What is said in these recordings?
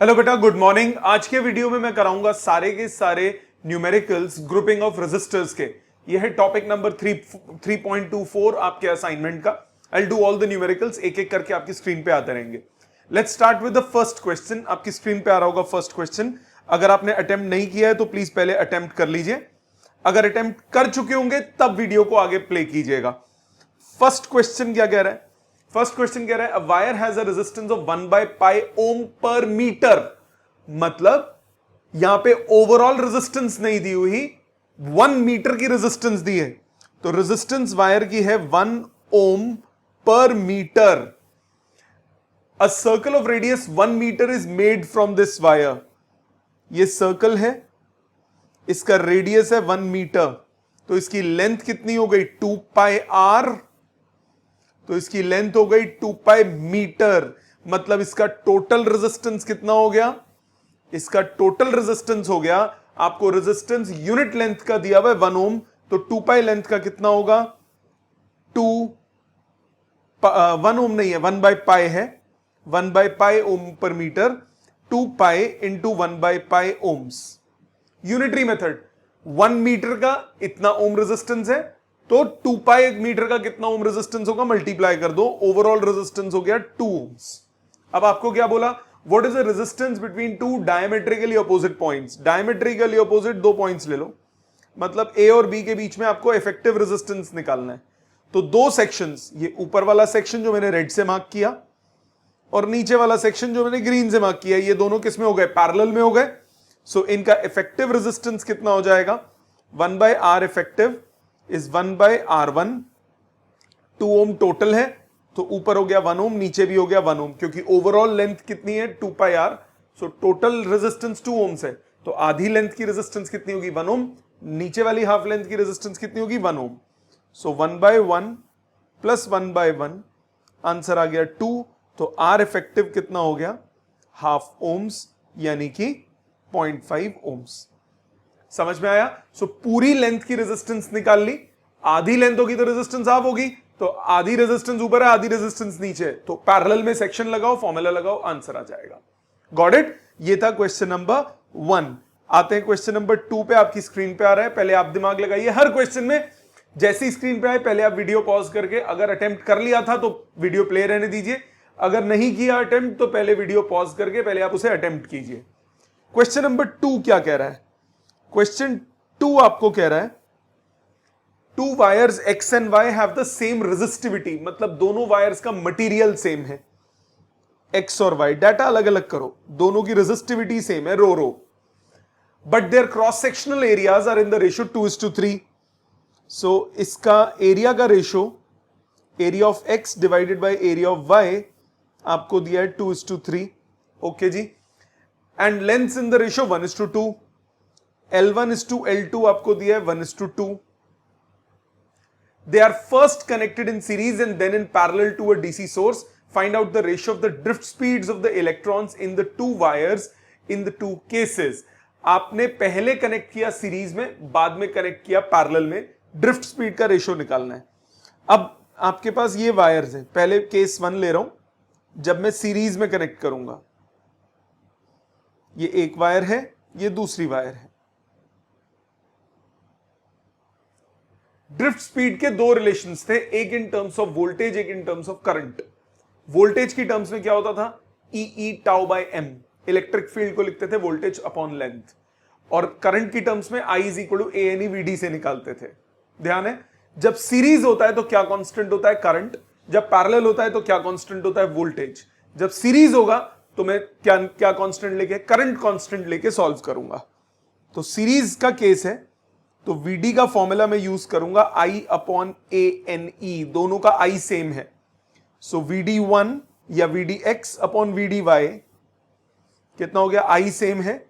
Hello बेटा, good morning. आज के वीडियो में मैं कराऊंगा सारे के सारे न्यूमेरिकल्स ग्रुपिंग ऑफ रेजिस्टर्स के। यह है टॉपिक नंबर 3.24 आपके असाइनमेंट का। I do all the numericals, एक एक करके आपकी स्क्रीन पे आते रहेंगे। Let's start with the first question. आपकी स्क्रीन पे आ रहा होगा फर्स्ट क्वेश्चन। अगर आपने अटेम्प्ट नहीं किया है तो प्लीज पहले अटेम्प्ट कर लीजिए। अगर अटेम्प्ट कर चुके होंगे तब वीडियो को आगे प्ले कीजिएगा। फर्स्ट क्वेश्चन क्या कह रहा है? फर्स्ट क्वेश्चन कह रहा है a wire has a resistance of 1/π ohm per metre. मतलब यहां पे ओवरऑल रेजिस्टेंस नहीं दी हुई, 1 मीटर की रेजिस्टेंस दी है। तो रेजिस्टेंस वायर की है 1 ohm per metre. A circle of radius 1 metre is made from this wire. ये सर्कल है, इसका रेडियस है 1 मीटर, तो इसकी लेंथ कितनी हो गई? 2πr। तो इसकी लेंथ हो गई 2π मीटर। मतलब इसका टोटल रेजिस्टेंस कितना हो गया? इसका टोटल रेजिस्टेंस हो गया, आपको रेजिस्टेंस यूनिट लेंथ का दिया हुआ है 1 ओम, तो 2π लेंथ का कितना होगा? 1 ओम नहीं है, 1/π है, 1/π ohm per metre. 2π into 1/π ohms. Unitary method. 1 metre का इतना ओम रेजिस्टेंस है, तो 2π मीटर का कितना ओम रेजिस्टेंस होगा? मल्टीप्लाई कर दो, ओवरऑल रेजिस्टेंस हो गया 2 ओम्स। अब आपको क्या बोला? What is the resistance between two diametrically opposite points? Diametrically opposite दो पॉइंट्स ले लो, मतलब ए और बी के बीच में आपको इफेक्टिव रेजिस्टेंस निकालना है। तो दो सेक्शंस, ये ऊपर वाला सेक्शन जो मैंने रेड से मार्क किया और नीचे वाला सेक्शन जो मैंने ग्रीन से मार्क किया, ये दोनों किस में हो गए? पैरेलल में हो गए। सो इनका इफेक्टिव रेजिस्टेंस कितना हो जाएगा? 1/r effective is 1/r1। 2 Om total है, तो ऊपर हो गया 1 ओम, नीचे भी हो गया 1 ओम, क्योंकि ओवरऑल लेंथ कितनी है? 2πr। So total resistance 2 ohms है, तो आधी लेंथ की रेजिस्टेंस कितनी होगी? 1 ओम। नीचे वाली हाफ लेंथ की रेजिस्टेंस कितनी होगी? 1 ओम। सो 1/1 प्लस 1/1, आंसर आ गया 2। तो आर इफेक्टिव कितना हो गया? हाफ ओम्स, यानी कि 0.5 ओम्स। समझ में आया? सो पूरी लेंथ की रेजिस्टेंस निकाल ली। आधी लेंथ होगी तो रेजिस्टेंस हाफ होगी, तो आधी रेजिस्टेंस ऊपर है, आधी रेजिस्टेंस नीचे है, तो पैरेलल में सेक्शन लगाओ, फॉर्मूला लगाओ, आंसर आ जाएगा। Got it? ये था क्वेश्चन नंबर 1। आते हैं क्वेश्चन नंबर 2 पे। आपकी स्क्रीन पे आ रहा है, पहले आप दिमाग लगाइए। हर क्वेश्चन में जैसी स्क्रीन पे आए पहले आप वीडियो पॉज करके, अगर अटेम्प्ट कर लिया था तो वीडियो प्ले रहने दीजिए, अगर नहीं किया अटेम्प्ट तो पहले वीडियो पॉज करके पहले आप उसे अटेम्प्ट कीजिए। क्वेश्चन नंबर 2 क्या कह रहा है? क्वेश्चन 2 आपको कह रहा है two wires X and Y have the same resistivity. मतलब दोनों वायर्स का मटेरियल सेम है, एक्स और वाई। डाटा अलग अलग करो, दोनों की रेजिस्टिविटी सेम है, rho rho, but their cross sectional areas are in the ratio 2:3। So इसका एरिया का ratio, area of X divided by area of Y, आपको दिया है 2:3। ओके जी। And length in the ratio 1:2। L1:L2 आपको दिया है 1:2। They are first connected in series and then in parallel to a DC source. Find out the ratio of the drift speeds of the electrons in the two wires in the two cases. आपने पहले connect किया series में, बाद में connect किया parallel में, drift speed का ratio निकालना है। अब आपके पास ये वायर्स हैं, पहले केस 1 ले रहा हूं, जब मैं सीरीज में कनेक्ट करूंगा, ये एक वायर है, ये दूसरी वायर है। ड्रिफ्ट स्पीड के दो रिलेशंस थे, एक इन टर्म्स ऑफ वोल्टेज, एक in terms of current. Voltage की टर्म्स में क्या होता था? E tau by M, electric field को लिखते थे वोल्टेज अपॉन लेंथ। और करंट की टर्म्स में I is equal to A N E V D से निकालते थे। ध्यान है, जब सीरीज होता है तो क्या कांस्टेंट होता है? करंट। जब पैरेलल होता है तो क्या कांस्टेंट होता है? वोल्टेज। जब सीरीज होगा तो मैं क्या कांस्टेंट लेके? करंट कांस्टेंट लेके सॉल्व करूंगा। तो सीरीज का केस है, तो VD का फॉर्मूला मैं यूज करूंगा I अपॉन ANE, दोनों का I सेम है। सो VD1 या VDX अपॉन VDY कितना हो गया? I सेम है,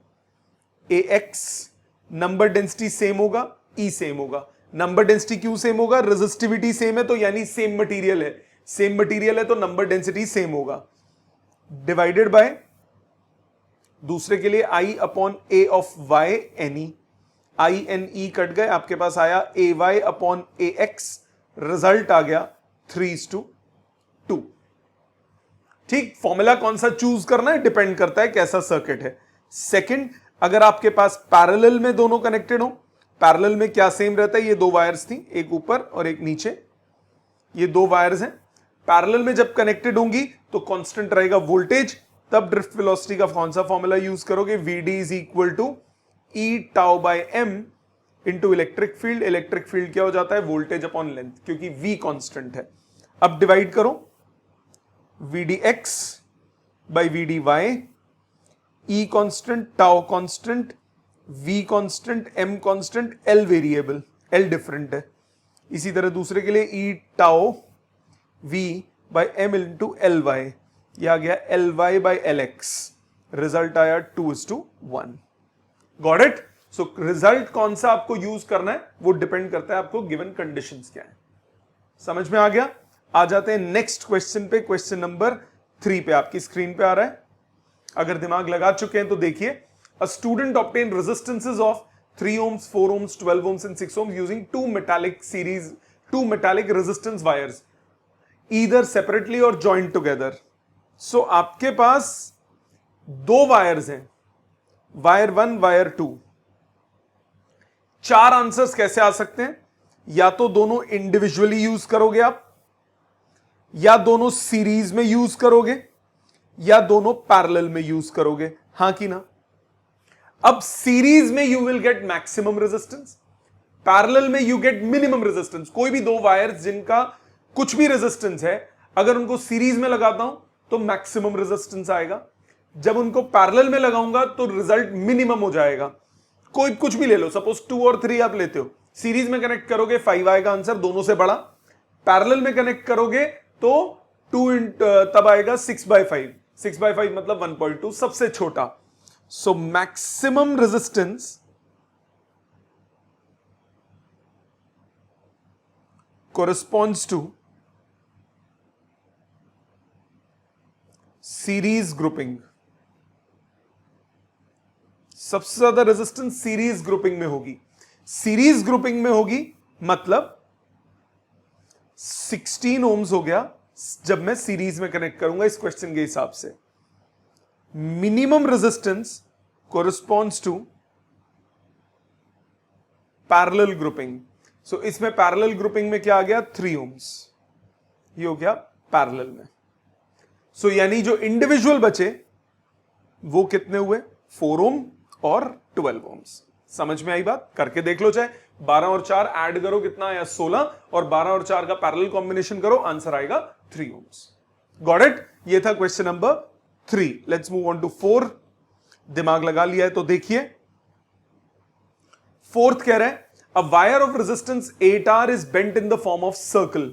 AX नंबर डेंसिटी सेम होगा, E सेम होगा। नंबर डेंसिटी क्यों सेम होगा? रेजिस्टिविटी सेम है, तो यानी सेम मटेरियल है। सेम मटेरियल है तो नंबर डेंसिटी सेम होगा। डिवाइडेड बाय दूसरे के लिए I upon A of Y NE, I N E cut गए, आपके पास आया A Y upon A X, result आ गया 3:2। ठीक, फॉर्मूला कौन सा चूज करना है डिपेंड करता है कैसा सर्किट है। सेकंड, अगर आपके पास पैरेलल में दोनों कनेक्टेड हो, पैरेलल में क्या सेम रहता है, ये दो वायर्स थी, एक ऊपर और एक नीचे, ये दो वायर्स हैं, पैरेलल में जब कनेक्टेड होंगी तो कांस्टेंट रहेगा वोल्टेज, तब ड्रिफ्ट वेलोसिटी का कौन सा फॉर्मूला यूज करोगे, Vd is equal to E tau by M into electric field. Electric field क्या हो जाता है, वोल्टेज अपॉन लेंथ, क्योंकि V कांस्टेंट है। अब डिवाइड करो, Vdx by Vdy, E constant, tau constant, V constant, M constant, L variable, L different है। इसी तरह दूसरे के लिए E tau V by M into LY, यह आ गया LY बाई LX, रिजल्ट आया 2:1। Got it? सो रिजल्ट कौन सा आपको यूज करना है वो डिपेंड करता है आपको गिवन कंडीशंस क्या है। समझ में आ गया? आ जाते हैं नेक्स्ट क्वेश्चन पे, क्वेश्चन नंबर 3 पे, आपकी स्क्रीन पे आ रहा है। अगर दिमाग लगा चुके हैं तो देखिए, a student obtain resistances of 3 ohms, 4 ohms, 12 ohms and 6 ohms using two metallic resistance wires either separately or joined together. So आपके पास दो वायर्स हैं, वायर 1, वायर 2। 4 आंसर्स कैसे आ सकते हैं, या तो दोनों इंडिविजुअली यूज करोगे आप, या दोनों सीरीज में यूज करोगे, या दोनों पैरेलल में यूज करोगे, हां कि ना? अब सीरीज में you will get maximum resistance, parallel में यू गेट मिनिमम रेजिस्टेंस। कोई भी दो वायर्स जिनका कुछ भी रेजिस्टेंस है, अगर उनको सीरीज में लगाता हूं तो मैक्सिमम रेजिस्टेंस आएगा, जब उनको पैरेलल में लगाऊंगा तो रिजल्ट मिनिमम हो जाएगा। कोई कुछ भी ले लो, सपोज 2 और 3 आप लेते हो, सीरीज में कनेक्ट करोगे 5 आएगा आंसर, दोनों से बड़ा। पैरेलल में कनेक्ट करोगे तो 2 तब आएगा 6/5, 6/5 मतलब 1.2, सबसे छोटा। So maximum resistance corresponds to series grouping. सबसे ज्यादा रेजिस्टेंस सीरीज ग्रुपिंग में होगी। सीरीज ग्रुपिंग में होगी मतलब 16 ohms हो गया जब मैं सीरीज में कनेक्ट करूंगा इस क्वेश्चन के हिसाब से। Minimum resistance corresponds to parallel grouping. So इसमें पैरेलल ग्रुपिंग में क्या आ गया, 3 ohms, ये हो गया पैरेलल में। सो यानी जो इंडिविजुअल बचे वो कितने हुए, 4 ohm और 12 ohms। समझ में आई बात? करके देख लो, चाहे 12 और 4 ऐड करो कितना आया 16, और 12 और 4 का पैरेलल कॉम्बिनेशन करो, आंसर आएगा 3 ohms। Got it? ये था question number 3। Let's move on to 4। दिमाग लगा लिया है तो देखिए, फोर्थ कह रहे हैं a wire of resistance 8R is bent in the form of circle।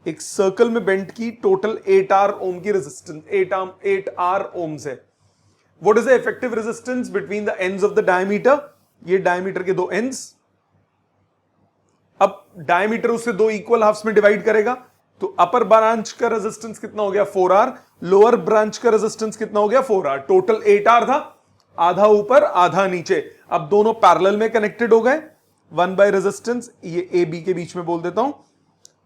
एक सर्कल में बेंट की टोटल 8R ओम की रेजिस्टेंस, 8R ohms है। What is the effective resistance between the ends of the diameter? ये diameter के दो ends. अब diameter उससे दो इक्वल हाफ्स में डिवाइड करेगा, तो अपर ब्रांच का रेजिस्टेंस कितना हो गया 4R, लोअर ब्रांच का रेजिस्टेंस कितना हो गया 4R। टोटल 8R था, आधा ऊपर आधा नीचे। अब दोनों पैरेलल में कनेक्टेड हो गए, 1 बाय रेजिस्टेंस, ये ए बी के बीच में बोल देता हूं,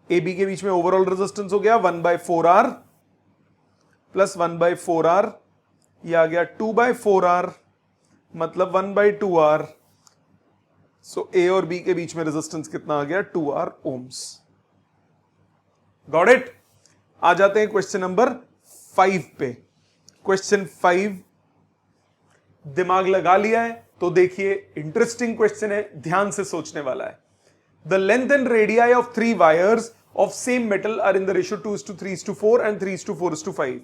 ए बी के बीच में ओवरऑल रेजिस्टेंस हो गया 1/4R प्लस 1/4R, ये आ गया 2/4R मतलब 1/2R। सो ए और बी के बीच में रेजिस्टेंस कितना आ गया 2R ohms। Got it? आ जाते हैं क्वेश्चन नंबर 5 पे। क्वेश्चन 5 दिमाग लगा लिया है तो देखिए, इंटरेस्टिंग क्वेश्चन है, ध्यान से सोचने वाला है। The length and radii of 3 wires of same metal are in the ratio 2:3:4 and 3:4:5।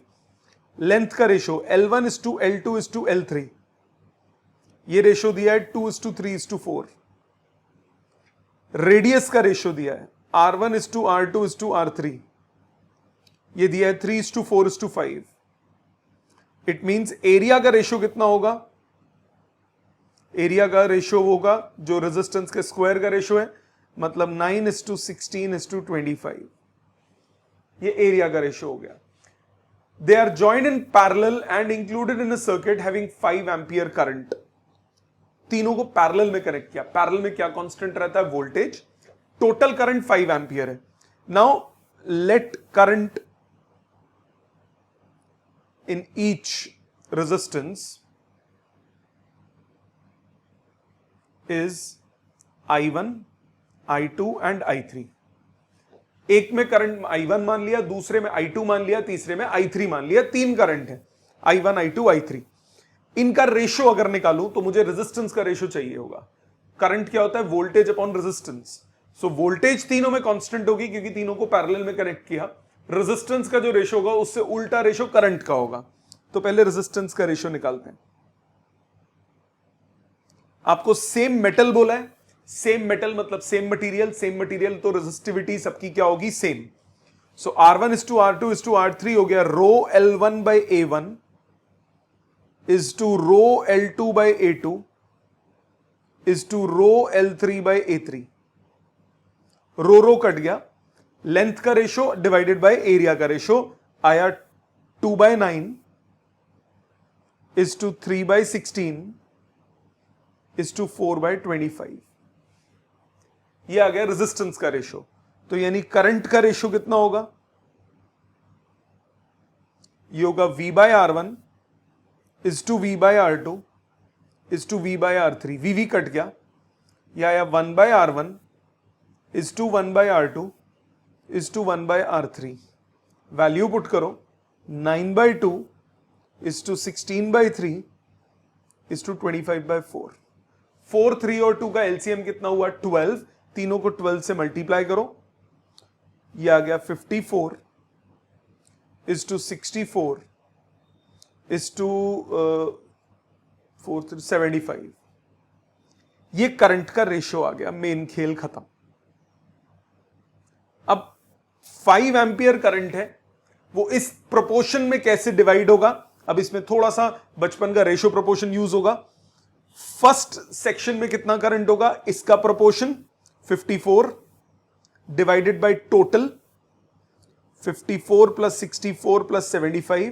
Length का रेशियो L1:L2:L3, ये रेशियो दिया है 2:3:4। रेडियस का रेशियो दिया है R1:R2:R3, ये दिया है 3:4:5। इट मींस एरिया का रेशियो कितना होगा, एरिया का रेशियो होगा जो रेजिस्टेंस के स्क्वायर का रेशियो है, मतलब 9:16:25। ये एरिया का रेशियो हो गया। They are joined in parallel and included in a circuit having 5 ampere current. तीनों को पैरेलल में कनेक्ट किया। पैरेलल में क्या कांस्टेंट रहता है, वोल्टेज। टोटल करंट 5 एम्पियर है। Now let current in each resistance is I1, I2 and I3. एक में करंट I1 मान लिया, दूसरे में I2 मान लिया, तीसरे में I3 मान लिया, तीन करंट है I1, I2, I3. इनका रेशो अगर निकालूं तो मुझे रेजिस्टेंस का रेशो चाहिए होगा. करंट क्या होता है? Voltage upon resistance. So voltage तीनों में कांस्टेंट होगी क्योंकि तीनों को पैरेलल में कनेक्ट किया. रेजिस्टेंस का जो रेशो होगा उससे उल्टा रेशो करंट का होगा. तो पहले रेजिस्टेंस का रेशो निकालते हैं. आपको सेम मेटल बोला है. सेम मेटल मतलब सेम मटेरियल, तो रेजिस्टिविटी सबकी क्या होगी? Same. So R1 is to R2 is to R3 हो गया. Rho L1 by A1 is to rho L2 by A2 is to rho L3 by A3. Rho cut गया. Length का ratio divided by area का ratio आया 2/9 is to 3/16 is to 4/25. ये आ गया resistance का रेशो. तो यानी करंट का रेशो कितना होगा? ये होगा V/R1 is to V/R2 is to V/R3. V cut गया. ये आया 1/R1 is to 1/R2 is to 1/R3. Value put करो. 9/2 is to 16/3 is to 25/4. 4, 3 और 2 का एलसीएम कितना हुआ? 12. तीनों को 12 से मल्टीप्लाई करो. ये आ गया 54 is to 64 is to 75. ये करंट का रेशो आ गया. मेन खेल खत्म. अब 5 एम्पियर करंट है, वो इस प्रोपोर्शन में कैसे डिवाइड होगा? अब इसमें थोड़ा सा बचपन का रेशो प्रोपोर्शन यूज होगा. फर्स्ट सेक्शन में कितना करंट होगा? इसका proportion 54 divided by total 54 plus 64 plus 75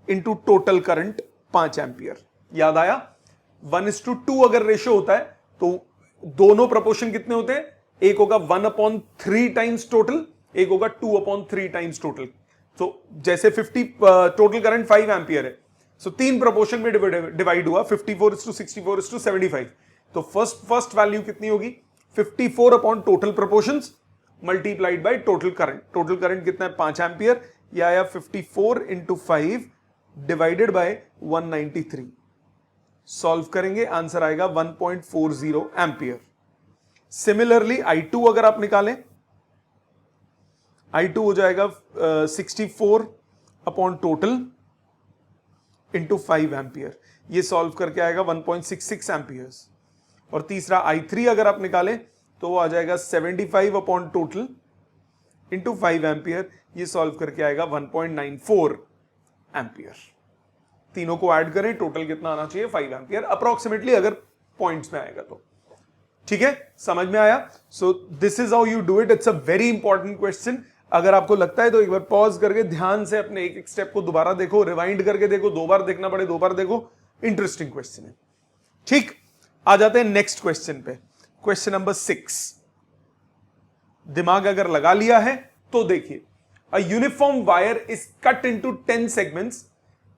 into total current 5 ampere. याद आया? 1:2 अगर रेशो होता है तो दोनों प्रोपोर्शन कितने होते हैं? एक होगा 1/3 टाइम्स टोटल, एक होगा 2/3 टाइम्स टोटल. तो जैसे 50 टोटल करंट 5 एम्पियर है, सो तीन प्रोपोर्शन में डिवाइड हुआ. 54:64:75. तो फर्स्ट वैल्यू कितनी होगी? 54 upon total proportions multiplied by total current. Total current कितना है? 5 एम्पियर. यह आया 54 इंटू 5 डिवाइडेड बाय 193. सॉल्व करेंगे, आंसर आएगा 1.40 एम्पियर. सिमिलरली I2 अगर आप निकालें, I2 हो जाएगा 64 अपॉन टोटल इंटू 5 एम्पियर. ये सॉल्व करके आएगा 1.66 एम्पियर्स. और तीसरा I3 अगर आप निकालें तो वो आ जाएगा 75 अपॉन टोटल इंटू 5 एम्पियर. ये सॉल्व करके आएगा 1.94 एम्पियर. तीनों को ऐड करें, टोटल कितना आना चाहिए? 5 एम्पियर अप्रोक्सीमेटली, अगर पॉइंट्स में आएगा तो. ठीक है, समझ में आया? So this is how you do it. It's a very important question. अगर आपको लगता है तो एक बार पॉज करके ध्यान से अपने एक एक स्टेप को दोबारा देखो, रिवाइंड करके देखो, 2 बार देखना पड़े 2 बार देखो. इंटरेस्टिंग क्वेश्चन है. ठीक, आ जाते हैं नेक्स्ट क्वेश्चन पे. Question number 6. दिमाग अगर लगा लिया है तो देखिए. A uniform wire is cut into 10 segments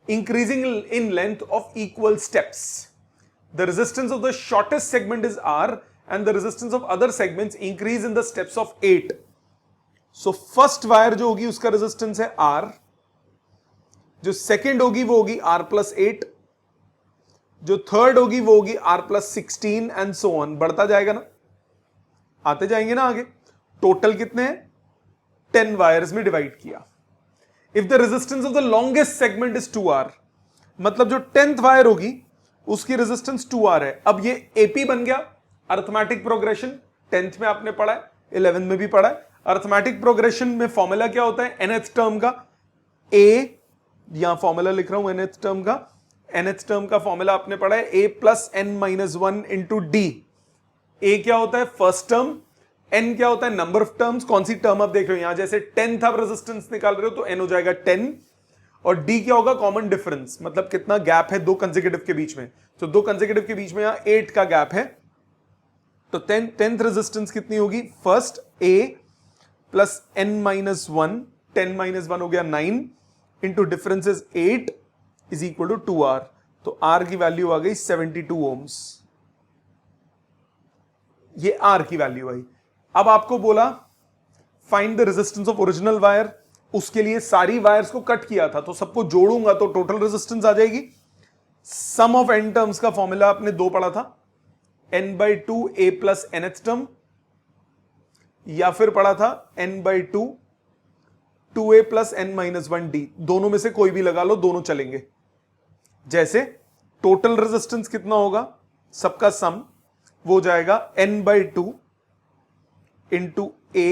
increasing in length of equal steps. The resistance of the shortest segment is R and the resistance of other segments increase in the steps of 8. So first wire जो होगी उसका resistance है R. जो second होगी वो होगी R+8. जो third होगी वो होगी R+16 एंड सो ऑन. बढ़ता जाएगा ना, आते जाएंगे ना आगे. टोटल कितने हैं? 10 वायर्स में डिवाइड किया. If the resistance of the longest segment is 2R, मतलब जो 10th वायर होगी उसकी रेजिस्टेंस 2R है. अब ये AP बन गया. अर्थमेटिक प्रोग्रेशन 10th में आपने पढ़ा है, 11th में भी पढ़ा है. अर्थमेटिक प्रोग्रेशन में फॉर्मूला क्या होता है? nth टर्म का A, यहां फॉर्मूला लिख रहा हूं nth टर्म का. nth टर्म का फॉर्मूला आपने पढ़ा है A plus n-1 into D. A क्या होता है? First term. n क्या होता है? Number of terms. कौन सी टर्म आप देख रहे हो? यहां जैसे 10th आप रेजिस्टेंस निकाल रहे हो तो n हो जाएगा 10. और D क्या होगा? कॉमन डिफरेंस, मतलब कितना गैप है दो कंसेक्यूटिव के बीच में. तो दो कंसेक्यूटिव के बीच में यहां 8 का गैप है. तो 10th रेजिस्टेंस कितनी होगी? फर्स्ट A प्लस n-1, 10 - 1 हो गया 9, into difference is 8 is equal to 2R। तो R की वैल्यू आ गई 72 ओम्स। ये R की वैल्यू आई। अब आपको बोला find the resistance of original wire. उसके लिए सारी वायर्स को कट किया था, तो सबको जोड़ूंगा तो टोटल रेजिस्टेंस आ जाएगी। सम ऑफ एन टर्म्स का फॉर्मूला आपने दो पढ़ा था, n/2 a plus nth term, या फिर पढ़ा था n/2 2a प्लस n-1d। दोनों में से कोई भी लगा लो, दोनों चलेंगे। जैसे टोटल रेजिस्टेंस कितना होगा, सबका सम वो हो जाएगा n/2 into a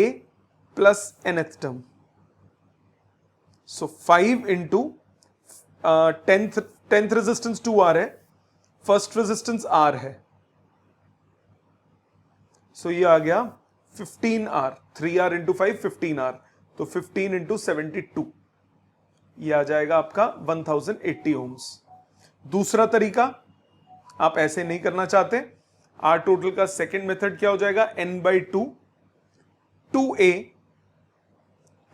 plus nth term. So 5 into 10th resistance 2R है, फर्स्ट रेजिस्टेंस R है, सो ये आ गया 15R। 3R इंटू 5 15R, तो 15 इंटू 72 ये आ जाएगा आपका 1080 ओम्स। दूसरा तरीका आप ऐसे नहीं करना चाहते, आर टोटल का सेकेंड मेथड क्या हो जाएगा, n/2 2a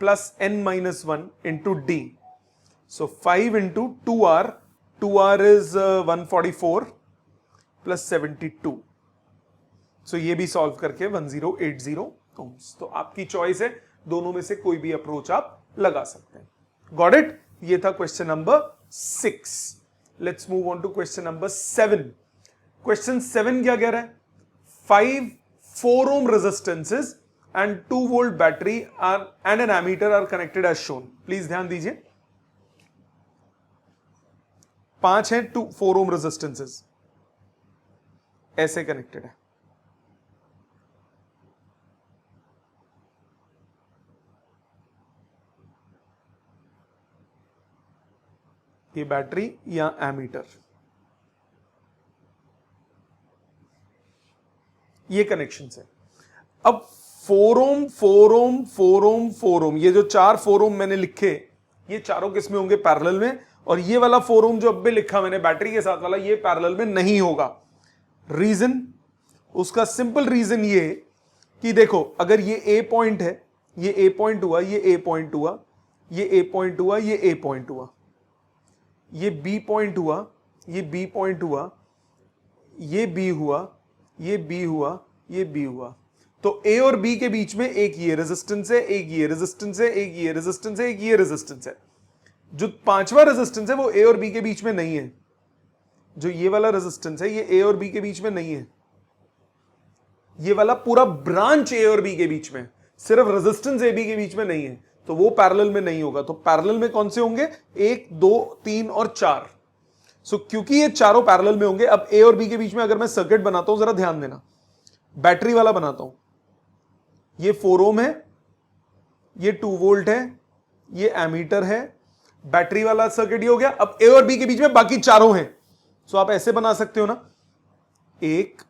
plus n-1 into d। So 5 into 2R, 2R is 144 plus 72। सो ये भी सॉल्व करके 1080 ओम्स। तो आपकी चॉइस है, दोनों में से कोई भी अप्रोच आप लगा सकते हैं। Got it? ये था question number 6। Let's move on to question number 7। Question 7 क्या कह रहा है, 5 4 ohm resistances and 2 volt battery are and an ammeter are connected as shown। Please ध्यान दीजिए, 5 है 4 ohm resistances ऐसे कनेक्टेड है। ये बैटरी या एमीटर, ये कनेक्शन है। अब 4 ohm 4 ohm 4 ohm 4 ohm, ये जो 4 4 ohm मैंने लिखे, ये चारों किस में होंगे, पैरेलल में। और ये वाला 4 ohm जो अब भी लिखा मैंने बैटरी के साथ वाला, ये पैरेलल में नहीं होगा। रीजन, उसका सिंपल रीजन ये कि देखो, अगर ये ए पॉइंट है, ये ए पॉइंट हुआ, ये ए पॉइंट हुआ, ये ए पॉइंट हुआ, ये ए पॉइंट हुआ, ये बी पॉइंट हुआ, ये बी पॉइंट हुआ, ये बी हुआ, ये बी हुआ, ये बी हुआ। तो ए और बी के बीच में एक ये रेजिस्टेंस है, एक ये रेजिस्टेंस है, एक ये रेजिस्टेंस है, एक ये रेजिस्टेंस है। जो पांचवा रेजिस्टेंस है वो ए और बी के बीच में नहीं है। जो ये वाला रेजिस्टेंस है, ये ए और बी के बीच में नहीं है। ये वाला पूरा ब्रांच ए और बी के बीच में, सिर्फ रेजिस्टेंस ए बी के बीच में नहीं है, तो वो पैरेलल में नहीं होगा। तो पैरेलल में कौन से होंगे, 1 2 3 और 4। सो क्योंकि ये चारों पैरेलल में होंगे, अब ए और बी के बीच में अगर मैं सर्किट बनाता हूं, जरा ध्यान देना, बैटरी वाला बनाता हूं, ये 4 ohm है, ये 2 वोल्ट है, ये एमीटर है, बैटरी वाला सर्किट ये हो गया। अब ए और बी के बीच में बाकी चारों हैं, सो आप ऐसे बना सकते हो ना, 1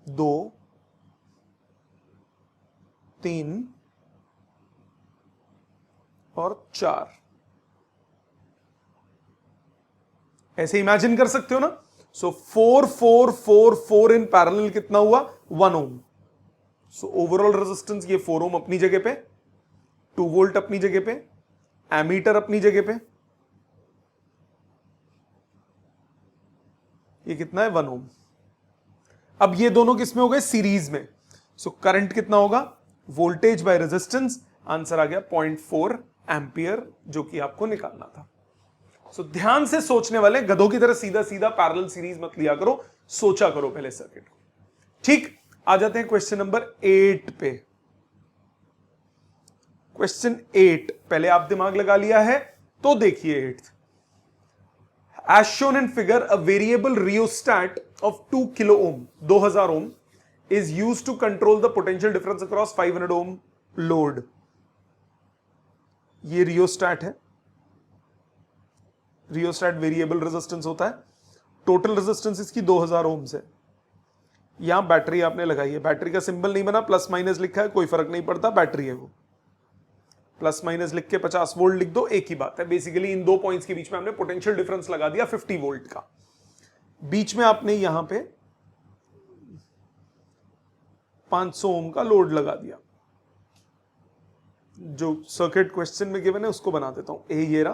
2 3 और 4, ऐसे इमेजिन कर सकते हो ना। सो 4 4 4 4 इन पैरेलल कितना हुआ, 1 ohm। सो ओवरऑल रेजिस्टेंस ये 4 ohm अपनी जगह पे, 2 वोल्ट अपनी जगह पे, एमीटर अपनी जगह पे, ये कितना है, 1 ohm। अब ये दोनों किस में हो गए, सीरीज में। सो करंट कितना होगा, वोल्टेज बाय रेजिस्टेंस, आंसर आ गया 0.4 एम्पियर, जो कि आपको निकालना था। सो ध्यान से सोचने वाले, गधों की तरह सीधा सीधा पैरेलल सीरीज मत लिया करो, सोचा करो पहले सर्किट को। ठीक, आ जाते हैं क्वेश्चन नंबर 8 पे। क्वेश्चन 8 पहले आप दिमाग लगा लिया है तो देखिए 8th। As shown in figure, a variable rheostat of 2 kilo ohm 2000 ohm is used to control the potential difference across 500 ohm load. ये रियोस्टैट है, रियोस्टैट वेरिएबल रेजिस्टेंस होता है। टोटल रेजिस्टेंस इसकी 2000 ओम्स है। यहां बैटरी आपने लगाई है, बैटरी का सिंबल नहीं बना, प्लस माइनस लिखा है, कोई फर्क नहीं पड़ता, बैटरी है वो। प्लस माइनस लिख के 50 वोल्ट लिख दो, एक ही बात है। बेसिकली इन दो पॉइंट्स के बीच में हमने पोटेंशियल डिफरेंस लगा दिया 50 वोल्ट का। बीच में आपने यहां पे 500 ओम का लोड लगा दिया, जो सर्किट क्वेश्चन में गिवन है उसको बना देता हूं। ए ये रहा,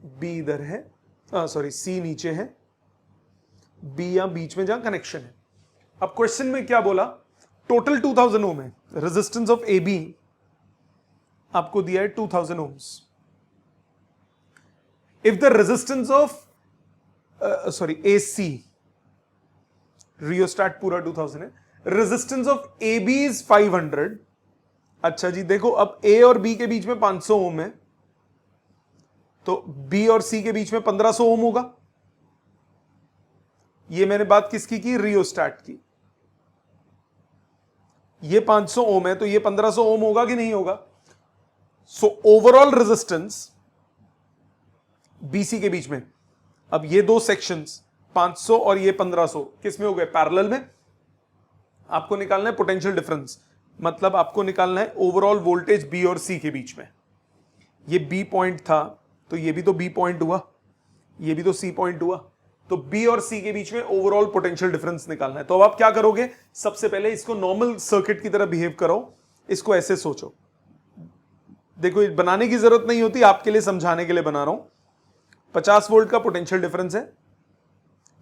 बी इधर है, सॉरी सी नीचे है, बी या बीच में जहां कनेक्शन है। अब क्वेश्चन में क्या बोला, टोटल 2000 ओम है, रेजिस्टेंस ऑफ ए बी आपको दिया है 2000 ohms. If the resistance of A C, rheostat पूरा 2000 है, resistance of A B is 500। अच्छा जी देखो, अब ए और बी के बीच में 500 ओम है, तो बी और सी के बीच में 1500 ओम होगा। ये मैंने बात किसकी की, रियोस्टैट की। ये 500 ओम है तो ये 1500 ओम होगा कि नहीं होगा। सो ओवरऑल रेजिस्टेंस बीसी के बीच में, अब ये दो सेक्शंस 500 और ये 1500 किस में हो गए, पैरेलल में। आपको निकालना है पोटेंशियल डिफरेंस, मतलब आपको निकालना है ओवरऑल वोल्टेज बी और सी के बीच में। ये बी पॉइंट था तो ये भी तो बी पॉइंट हुआ, ये भी तो सी पॉइंट हुआ, तो बी और सी के बीच में ओवरऑल पोटेंशियल डिफरेंस निकालना है। तो अब आप क्या करोगे, सबसे पहले इसको नॉर्मल सर्किट की तरह बिहेव करो, इसको ऐसे सोचो। देखो बनाने की जरूरत नहीं होती, आपके लिए समझाने के लिए बना रहा हूं। 50 वोल्ट का पोटेंशियल डिफरेंस है,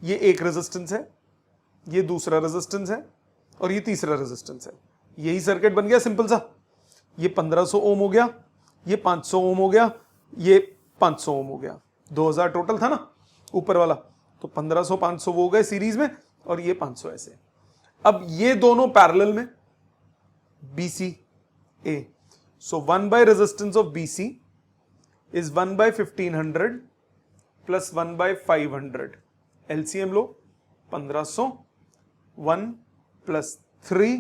ये एक रेजिस्टेंस है, ये दूसरा रेजिस्टेंस है और ये तीसरा रेजिस्टेंस है। यही सर्किट बन गया सिंपल सा। ये 1500 ओम हो गया, ये 500 ओम हो गया, ये 500 ओम हो गया। 2000 टोटल था ना ऊपर वाला, तो 1500 500 वो गए सीरीज में और ये 500 ऐसे। अब ये दोनों पैरेलल में, BC A, so 1 by resistance of BC is 1 by 1500 plus 1 by 500। LCM low, 1500, 1 plus 3,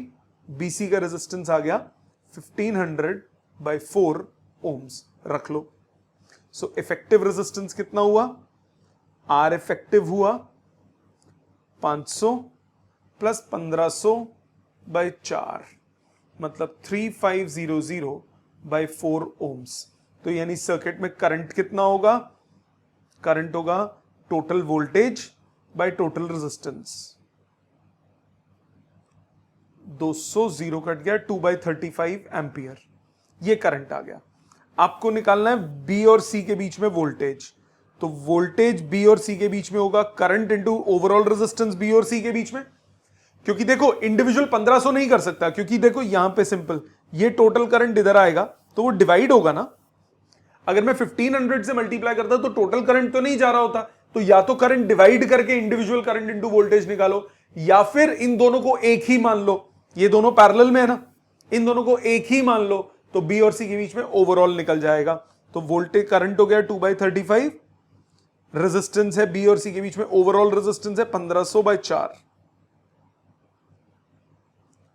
BC का रेजिस्टेंस आ गया 1500 by 4 ओम्स, रख लो। सो इफेक्टिव रेजिस्टेंस कितना हुआ, आर इफेक्टिव हुआ 500 प्लस 1500 बाई 4, मतलब 3500 बाई 4 ओम्स। तो यानी सर्किट में करंट कितना होगा, करंट होगा total voltage by total resistance. 200 zero cut गया, 2/35 एम्पियर, ये करंट आ गया। आपको निकालना है बी और सी के बीच में वोल्टेज, तो वोल्टेज बी और सी के बीच में होगा current into overall resistance B और सी के बीच में। क्योंकि देखो इंडिविजुअल 1500 नहीं कर सकता, क्योंकि देखो यहां पे सिंपल ये टोटल करंट इधर आएगा तो वो डिवाइड होगा ना। अगर मैं 1500 से मल्टीप्लाई करता तो टोटल करंट तो नहीं जा रहा होता, तो या तो करंट डिवाइड करके इंडिविजुअल करंट इंटू वोल्टेज निकालो, या फिर इन दोनों को एक ही मान लो। ये दोनों पैरेलल में है ना, इन दोनों को एक ही मान लो, तो बी और सी के बीच में ओवरऑल निकल जाएगा। तो वोल्टेज करंट हो गया 2/35, रेजिस्टेंस है बी और सी के बीच में, ओवरऑल रेजिस्टेंस है 1500 बाय 4,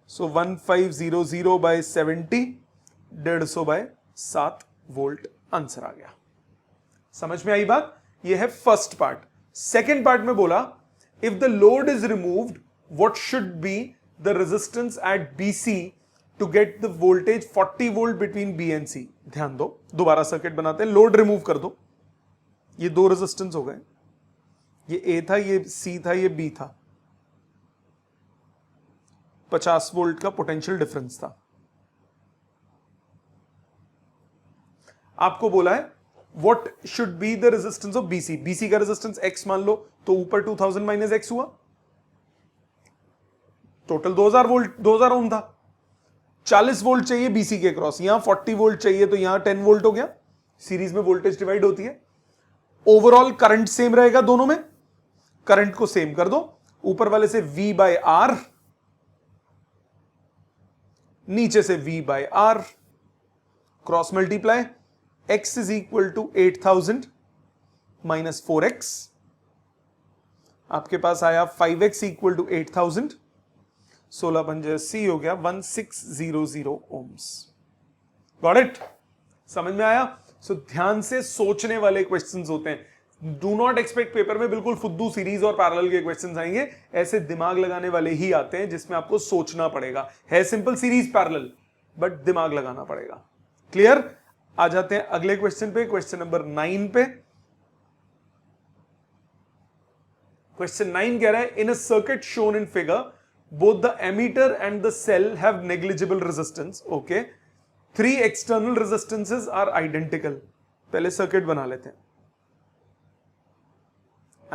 सो 1500 बाय 70, 150 बाय 7 वोल्ट आंसर आ गया। समझ में आई बात। ये है फर्स्ट पार्ट। सेकेंड पार्ट में बोला if the load is removed what should be the resistance at BC to get the voltage 40 volt between B and C। ध्यान दो, दोबारा सर्किट बनाते हैं, लोड रिमूव कर दो। ये दो रेजिस्टेंस हो गए, ये A था, ये C था, ये B था। 50 वोल्ट का पोटेंशियल डिफरेंस था। आपको बोला है what should be the resistance of BC। BC का रेजिस्टेंस X मान लो, तो ऊपर 2000 माइनस X हुआ, टोटल 2000 वोल्ट 2000 ओम था। 40 वोल्ट चाहिए BC के क्रॉस, यहां 40 वोल्ट चाहिए तो यहां 10 वोल्ट हो गया। सीरीज में वोल्टेज डिवाइड होती है। ओवरऑल करंट सेम रहेगा दोनों में, करंट को सेम कर दो, ऊपर वाले से V बाय R, नीचे से V by R, cross multiply, X is equal to 8000 minus 4X, आपके पास आया 5X इक्वल टू 8000, 16 पंजे 80 हो गया 1600 ओम्स। गॉट इट, समझ में आया। सो ध्यान से सोचने वाले क्वेश्चंस होते हैं। डू नॉट एक्सपेक्ट पेपर में बिल्कुल फुद्दू सीरीज और पैरेलल के क्वेश्चंस आएंगे, ऐसे दिमाग लगाने वाले ही आते हैं जिसमें आपको सोचना पड़ेगा। है सिंपल सीरीज पैरेलल, बट दिमाग लगाना पड़ेगा। क्लियर। आ जाते हैं अगले क्वेश्चन पे, क्वेश्चन नंबर 9 पे। क्वेश्चन 9 कह रहा है in a circuit shown in figure both the emitter and the cell have negligible resistance. Okay, 3 external resistances are identical. पहले सर्किट बना लेते हैं।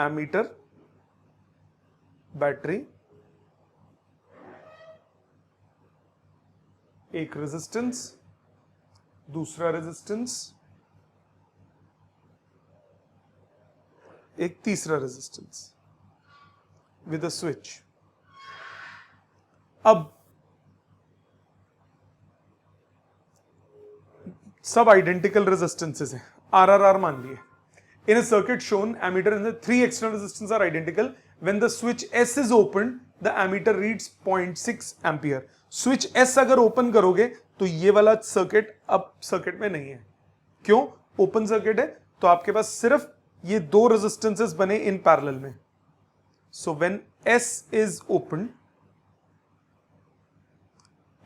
एमीटर, बैटरी, एक रेजिस्टेंस, दूसरा रेजिस्टेंस, एक तीसरा रेजिस्टेंस विद अ स्विच। अब सब आइडेंटिकल रेजिस्टेंसेस हैं, आरआरआर मान लिए। In a circuit shown ammeter and 3 external resistance R identical. When the switch S is open the ammeter reads 0.6 ampere. Switch S अगर open करोगे तो ये वाला सर्किट अब सर्किट में नहीं है। क्यों? ओपन सर्किट है, तो आपके पास सिर्फ ये 2 रेजिस्टेंसेस बने इन पैरेलल में। So when S is open,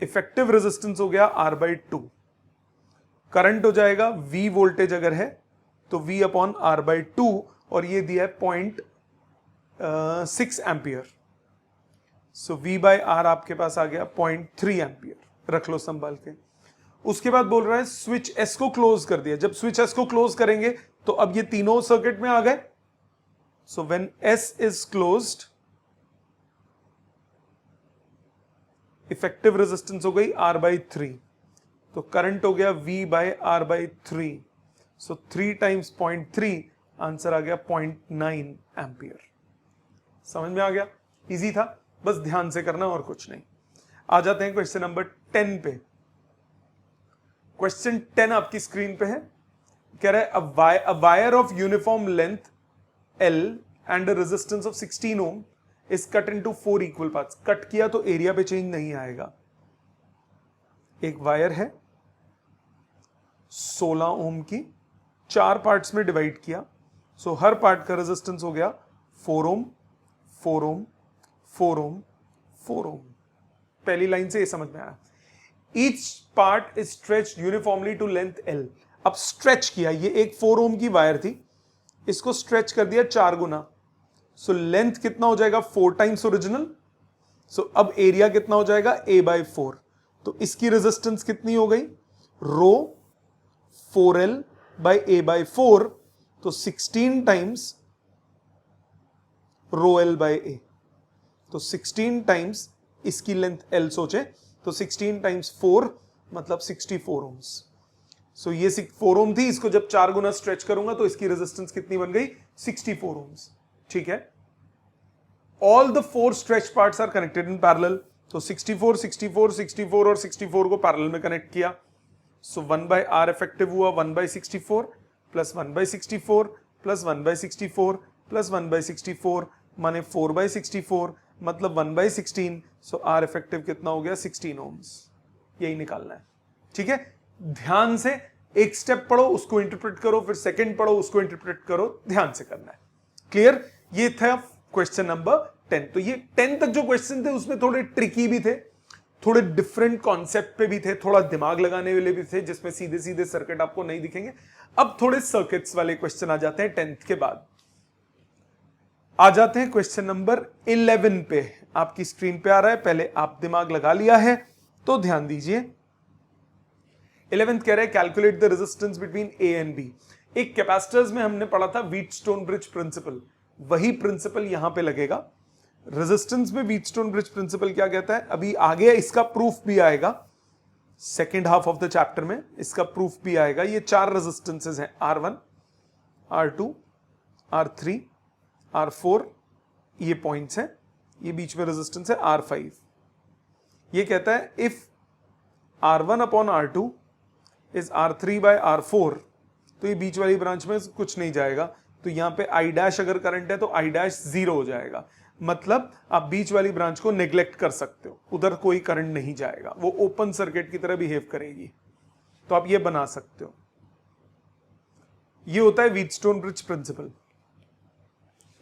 effective resistance हो गया R/2। करंट हो जाएगा V वोल्टेज अगर है तो V अपॉन R/2, और ये दिया है 0.6 एम्पियर। सो V/R आपके पास आ गया 0.3 एम्पियर। रख लो संभाल के। उसके बाद बोल रहा है स्विच एस को क्लोज कर दिया। जब स्विच एस को क्लोज करेंगे तो अब ये तीनों सर्किट में आ गए। So when S is closed, effective resistance हो गई R/3, तो करंट हो गया V/R/3। सो 3 टाइम्स 0.3, आंसर आ गया 0.9 एम्पियर। समझ में आ गया? इजी था, बस ध्यान से करना और कुछ नहीं। आ जाते हैं क्वेश्चन नंबर 10 पे। क्वेश्चन 10 आपकी स्क्रीन पे है। कह रहा है a wire of uniform length L and a resistance of 16 ohm is cut into 4 equal parts. Cut किया तो एरिया पे चेंज नहीं आएगा। एक वायर है 16 ओम की, 4 पार्ट्स में डिवाइड किया। सो हर पार्ट का रेजिस्टेंस हो गया 4 ओम, 4 ओम, 4 ओम, 4 ओम। पहली लाइन से ये समझ में आया। Each part is stretched uniformly to length L। अब स्ट्रेच किया, ये एक 4 ओम की वायर थी, इसको स्ट्रेच कर दिया 4 गुना। सो लेंथ कितना हो जाएगा? 4 टाइम्स ओरिजिनल। सो अब एरिया कितना हो जाएगा? A/4। तो इसकी रेजिस्टेंस कितनी हो गई? रो 4L/A/4, तो 16 टाइम्स रो L/A। तो 16 टाइम्स इसकी लेंथ L सोचे तो 16 टाइम्स 4 मतलब 64 ओम्स। सो ये 4 ओम थी, इसको जब 4 गुना स्ट्रेच करूंगा तो इसकी रेजिस्टेंस कितनी बन गई? 64 ओम्स। ठीक है। All the 4 stretch parts are connected in parallel. तो 64, 64, 64 और 64 को पैरेलल में कनेक्ट किया। सो 1/R इफेक्टिव हुआ 1/64 प्लस 1/64 प्लस 1/64 प्लस 1/64 माने 4/64 मतलब 1/16। सो R इफेक्टिव कितना हो गया? 16 ओम्स। यही निकालना है। ठीक है। ध्यान से एक स्टेप पढ़ो, उसको इंटरप्रेट करो, फिर सेकंड पढ़ो, उसको इंटरप्रेट करो। ध्यान से करना है। क्लियर? ये था क्वेश्चन नंबर 10। तो ये 10 तक जो क्वेश्चन थे उसमें थोड़े ट्रिकी भी थे, थोड़े डिफरेंट कॉन्सेप्ट पे भी थे, थोड़ा दिमाग लगाने वाले भी थे, जिसमें सीधे सीधे सर्किट आपको नहीं दिखेंगे। अब थोड़े सर्किट्स वाले क्वेश्चन आ जाते हैं 10th के बाद। आ जाते हैं क्वेश्चन नंबर 11 पे। आपकी स्क्रीन पे आ रहा है, पहले आप दिमाग लगा लिया है तो ध्यान दीजिए। 11th कह रहा है calculate the resistance between A and B. एक कैपेसिटर्स में हमने पढ़ा था व्हीटस्टोन ब्रिज प्रिंसिपल, वही प्रिंसिपल यहां पे लगेगा। रेजिस्टेंस में व्हीटस्टोन ब्रिज प्रिंसिपल क्या कहता है, अभी आगे इसका प्रूफ भी आएगा, second half of the chapter में इसका प्रूफ भी आएगा। ये 4 रेजिस्टेंसेस हैं, R1, R2, R3, R4, ये पॉइंट्स हैं, ये बीच में रेजिस्टेंस है R5। ये कहता है if R1 upon R2 is R3/R4, तो ये बीच वाली ब्रांच में कुछ नहीं जाएगा। तो यहां पे I' अगर करंट है तो I' 0 हो जाएगा, मतलब आप बीच वाली ब्रांच को नेग्लेक्ट कर सकते हो, उधर कोई करंट नहीं जाएगा, वो ओपन सर्किट की तरह बिहेव करेगी। तो आप ये बना सकते हो। ये होता है व्हीटस्टोन ब्रिज प्रिंसिपल।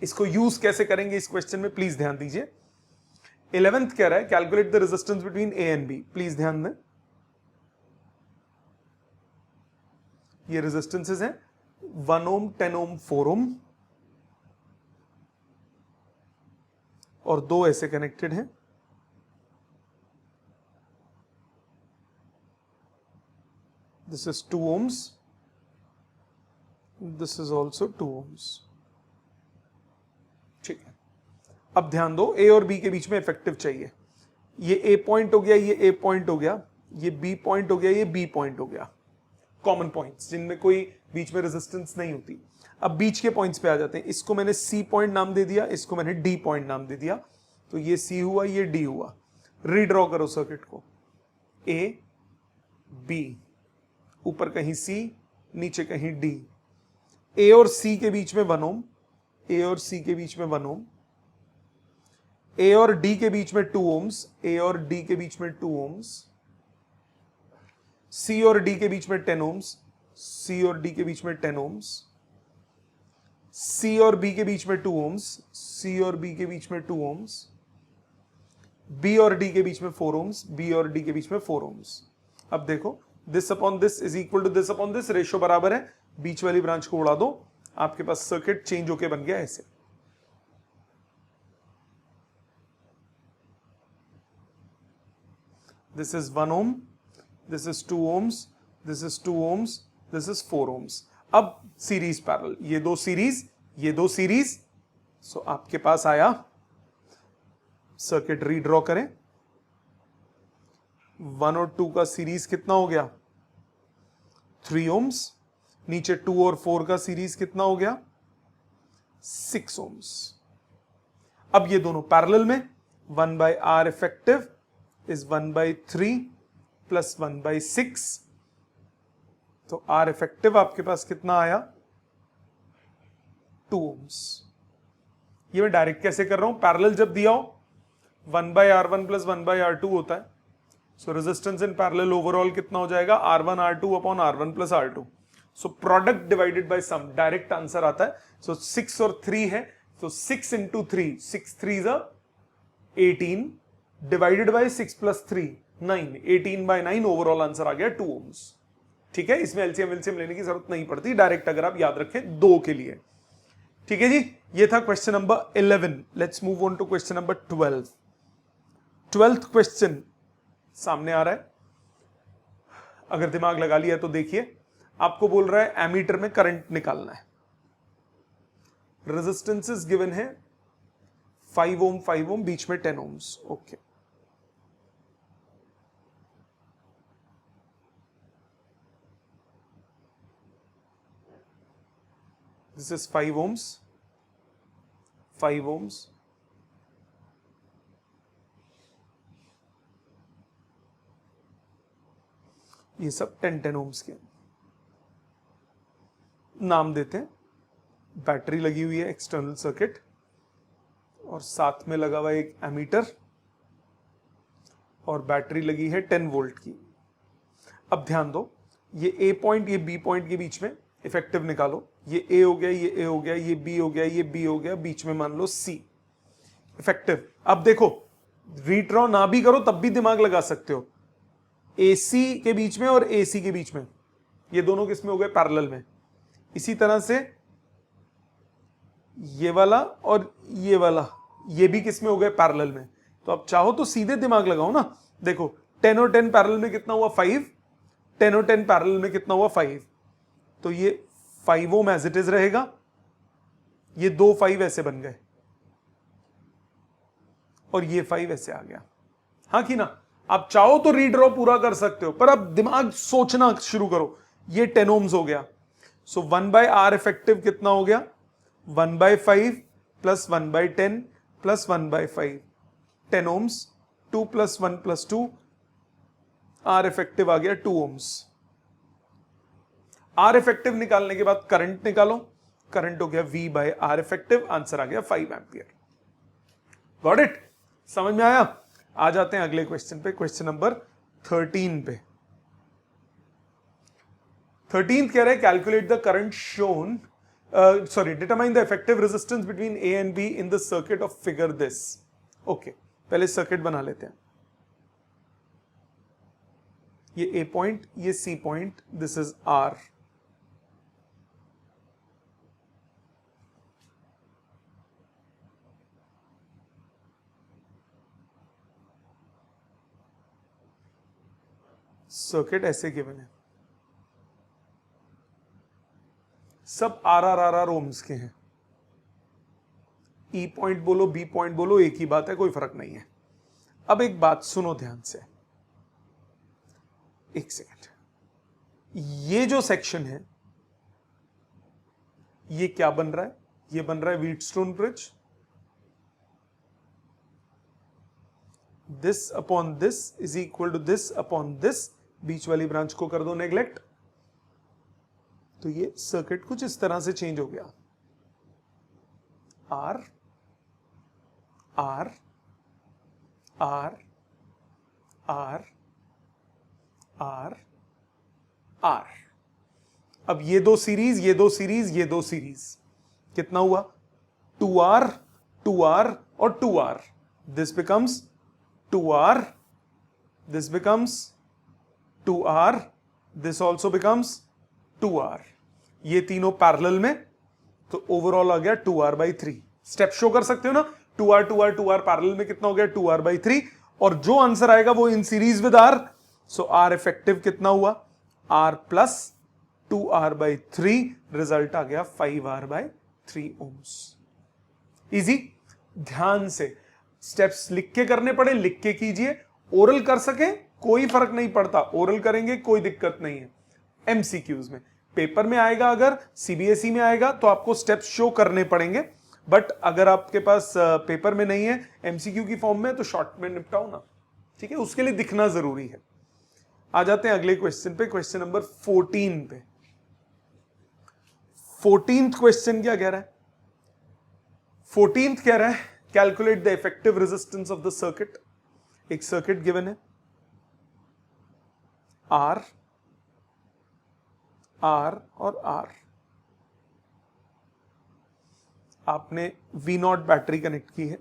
इसको यूज कैसे करेंगे इस क्वेश्चन में प्लीज ध्यान दीजिए। 11th कह रहा है calculate the resistance between A and B. Please ध्यान दें, ये रेजिस्टेंसेस हैं 1 ओम, 10 ओम, 4 ओम, और 2 ऐसे कनेक्टेड हैं। This is 2 ohms, this is also 2 ohms। ठीक है, अब ध्यान दो ए और बी के बीच में इफेक्टिव चाहिए। ये ए पॉइंट हो गया, ये ए पॉइंट हो गया, ये बी पॉइंट हो गया, ये बी पॉइंट हो गया, कॉमन पॉइंट्स जिनमें कोई बीच में रेजिस्टेंस नहीं होती। अब बीच के पॉइंट्स पे आ जाते हैं। इसको मैंने सी पॉइंट नाम दे दिया, इसको मैंने डी पॉइंट नाम दे दिया, तो ये सी हुआ, ये डी हुआ। रीड्रॉ करो सर्किट को, ए बी, ऊपर कहीं सी, नीचे कहीं डी। ए और सी के बीच में 1 ohm, ए और सी के बीच में 1 ohm, ए और डी के बीच में 2 ohms, ए और डी के बीच में 2 ohms, सी और डी के बीच में 10 ohms, सी और डी के बीच में 10 ohms, सी और बी के बीच में 2 ohms, सी और बी के बीच में 2 ohms, बी और डी के बीच में 4 ohms, बी और डी के बीच में 4 ohms। अब देखो, this upon this is equal to this upon this, ratio बराबर है, बीच वाली ब्रांच को उड़ा दो, आपके पास सर्किट चेंज होके बन गया ऐसे। This is 1 ohm, this is 2 ohms, this is 2 ohms, this is 4 ohms। अब सीरीज पैरेलल, ये दो सीरीज, ये दो सीरीज, सो आपके पास आया, सर्किट रीड्रॉ करें। 1 और 2 का सीरीज कितना हो गया, 3 ohms, नीचे 2 और 4 का सीरीज कितना हो गया, 6 ohms। अब ये दोनों पैरेलल में, 1 by R effective is 1 by 3 plus 1 by 6, तो R effective आपके पास कितना आया, 2 ohms। ये मैं डायरेक्ट कैसे कर रहा हूं, पैरेलल जब दिया हो 1 by R1 plus 1 by R2 होता है, so resistance in parallel overall कितना हो जाएगा, R1 R2 upon R1 plus R2, so product divided by sum, direct answer आता है। सो 6 और 3 है, तो 6 into 3, 6 3 is 18 divided by 6 plus 3 9, 18 by 9, overall answer आ गया 2 ohms। ठीक है, इसमें एलसीएम एलसीएम लेने की जरूरत नहीं पड़ती, डायरेक्ट अगर आप याद रखें 2 के लिए। ठीक है जी, ये था question number 11। Let's move on to question number 12। 12th question सामने आ रहा है, अगर दिमाग लगा लिया तो देखिए, आपको बोल रहा है एमीटर में करंट निकालना है, रेजिस्टेंसेस गिवन है 5 ohm 5 ohm, बीच में 10 ohms। Okay, this is 5 ohms 5 ohms, ये सब 10 ohms के नाम देते हैं। बैटरी लगी हुई है, एक्सटर्नल सर्किट, और साथ में लगा हुआ एक एमीटर, और बैटरी लगी है 10 वोल्ट की। अब ध्यान दो, ये ए पॉइंट ये बी पॉइंट के बीच में इफेक्टिव निकालो, ये ए हो गया, ये ए हो गया, ये बी हो गया, ये बी हो गया, बीच में मान लो सी इफेक्टिव। अब देखो, रीड्रॉ ना भी करो तब भी दिमाग लगा सकते हो, एसी के बीच में और एसी के बीच में, ये दोनों किस में हो गए, पैरेलल में। इसी तरह से ये वाला और ये वाला, ये भी किस में हो गए, पैरेलल में। तो अब चाहो तो सीधे दिमाग लगाओ ना, देखो 10 और 10 पैरेलल में कितना हुआ, 5, 10 और 10 पैरेलल में कितना हुआ, 5, तो ये 5 ohm एज इट इज रहेगा, ये 2 5 ऐसे बन गए, और ये 5 ऐसे आ गया। हाँ कि ना, आप चाहो तो रीड्रॉ पूरा कर सकते हो, पर अब दिमाग सोचना शुरू करो। ये 10 ohms हो गया, सो 1 by R इफेक्टिव कितना हो गया, 1 by 5 plus 1 by 10 plus 1 by 5, 10 ohms, 2 plus 1 plus 2, R effective आ गया 2 ohms। R इफेक्टिव निकालने के बाद करंट निकालो, करंट हो गया V by R effective, answer आ गया 5 एम्पियर। गॉट इट, समझ में आया। आ जाते हैं अगले क्वेश्चन पे, क्वेश्चन नंबर 13 पे। 13th कह रहा है calculate the current shown, determine the effective resistance between A and B in the circuit of figure this. Okay, पहले सर्किट बना लेते हैं। ये ए पॉइंट, ये C point, this is R. Circuit ऐसे गिवन है, सब आर ओम्स के हैं। ई पॉइंट बोलो, बी पॉइंट बोलो, एक ही बात है, कोई फर्क नहीं है। अब एक बात सुनो ध्यान से, एक सेकंड, ये जो सेक्शन है ये क्या बन रहा है? ये बन रहा है Wheatstone bridge. This upon this is equal to this upon this, बीच वाली ब्रांच को कर दो नेग्लेक्ट। तो ये सर्किट कुछ इस तरह से चेंज हो गया, R R R R R R. अब ये दो सीरीज, ये दो सीरीज, ये दो सीरीज, कितना हुआ? 2R 2R और 2R। This becomes 2R, this becomes 2R, this also becomes 2R। ये तीनों पैरेलल में, तो ओवरऑल आ गया 2R/3। स्टेप शो कर सकते हो ना, 2R 2R 2R पैरेलल में कितना हो गया? 2R/3। और जो आंसर आएगा वो इन series with R। So R effective कितना हुआ? R प्लस 2R/3, रिजल्ट आ गया 5R/3 ओम्स। इजी। ध्यान से स्टेप्स लिख के करने पड़े, लिख के कीजिए। ओरल कर सके कोई फर्क नहीं पड़ता, ओरल करेंगे कोई दिक्कत नहीं है। एमसीक्यूज में, पेपर में आएगा, अगर सीबीएसई में आएगा तो आपको स्टेप्स शो करने पड़ेंगे, बट अगर आपके पास पेपर में नहीं है, एमसीक्यू की फॉर्म में, तो शॉर्ट में निपटाओ ना, ठीक है? उसके लिए दिखना जरूरी है। आ जाते हैं अगले क्वेश्चन पे, क्वेश्चन नंबर 14 पे। 14th क्वेश्चन क्या कह रहा है? 14th कह रहा है calculate the effective resistance of the circuit. एक सर्किट गिवन है, आर आर और आर। आपने V0 बैटरी कनेक्ट की है।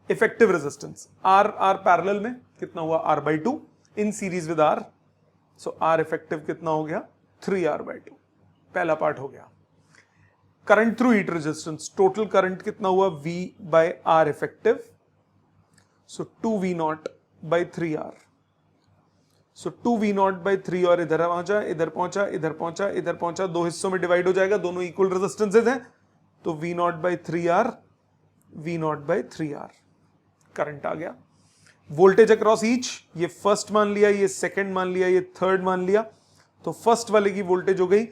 Effective resistance R R parallel में कितना हुआ? R/2 in series with R। So R effective कितना हो गया? 3R/2। पहला पार्ट हो गया। Current through heat resistance, total current कितना हुआ? V/R effective. सो 2V0/3R। सो 2V0/3, और इधर पहुंचा, इधर पहुंचा, इधर पहुंचा, इधर पहुंचा, दो हिस्सों में डिवाइड हो जाएगा, दोनों इक्वल रेजिस्टेंसेज हैं, तो V0/3R V0/3R करंट आ गया। वोल्टेज अक्रॉस ईच, ये फर्स्ट मान लिया, ये सेकंड मान लिया, ये थर्ड मान लिया, तो फर्स्ट वाले की वोल्टेज हो गई,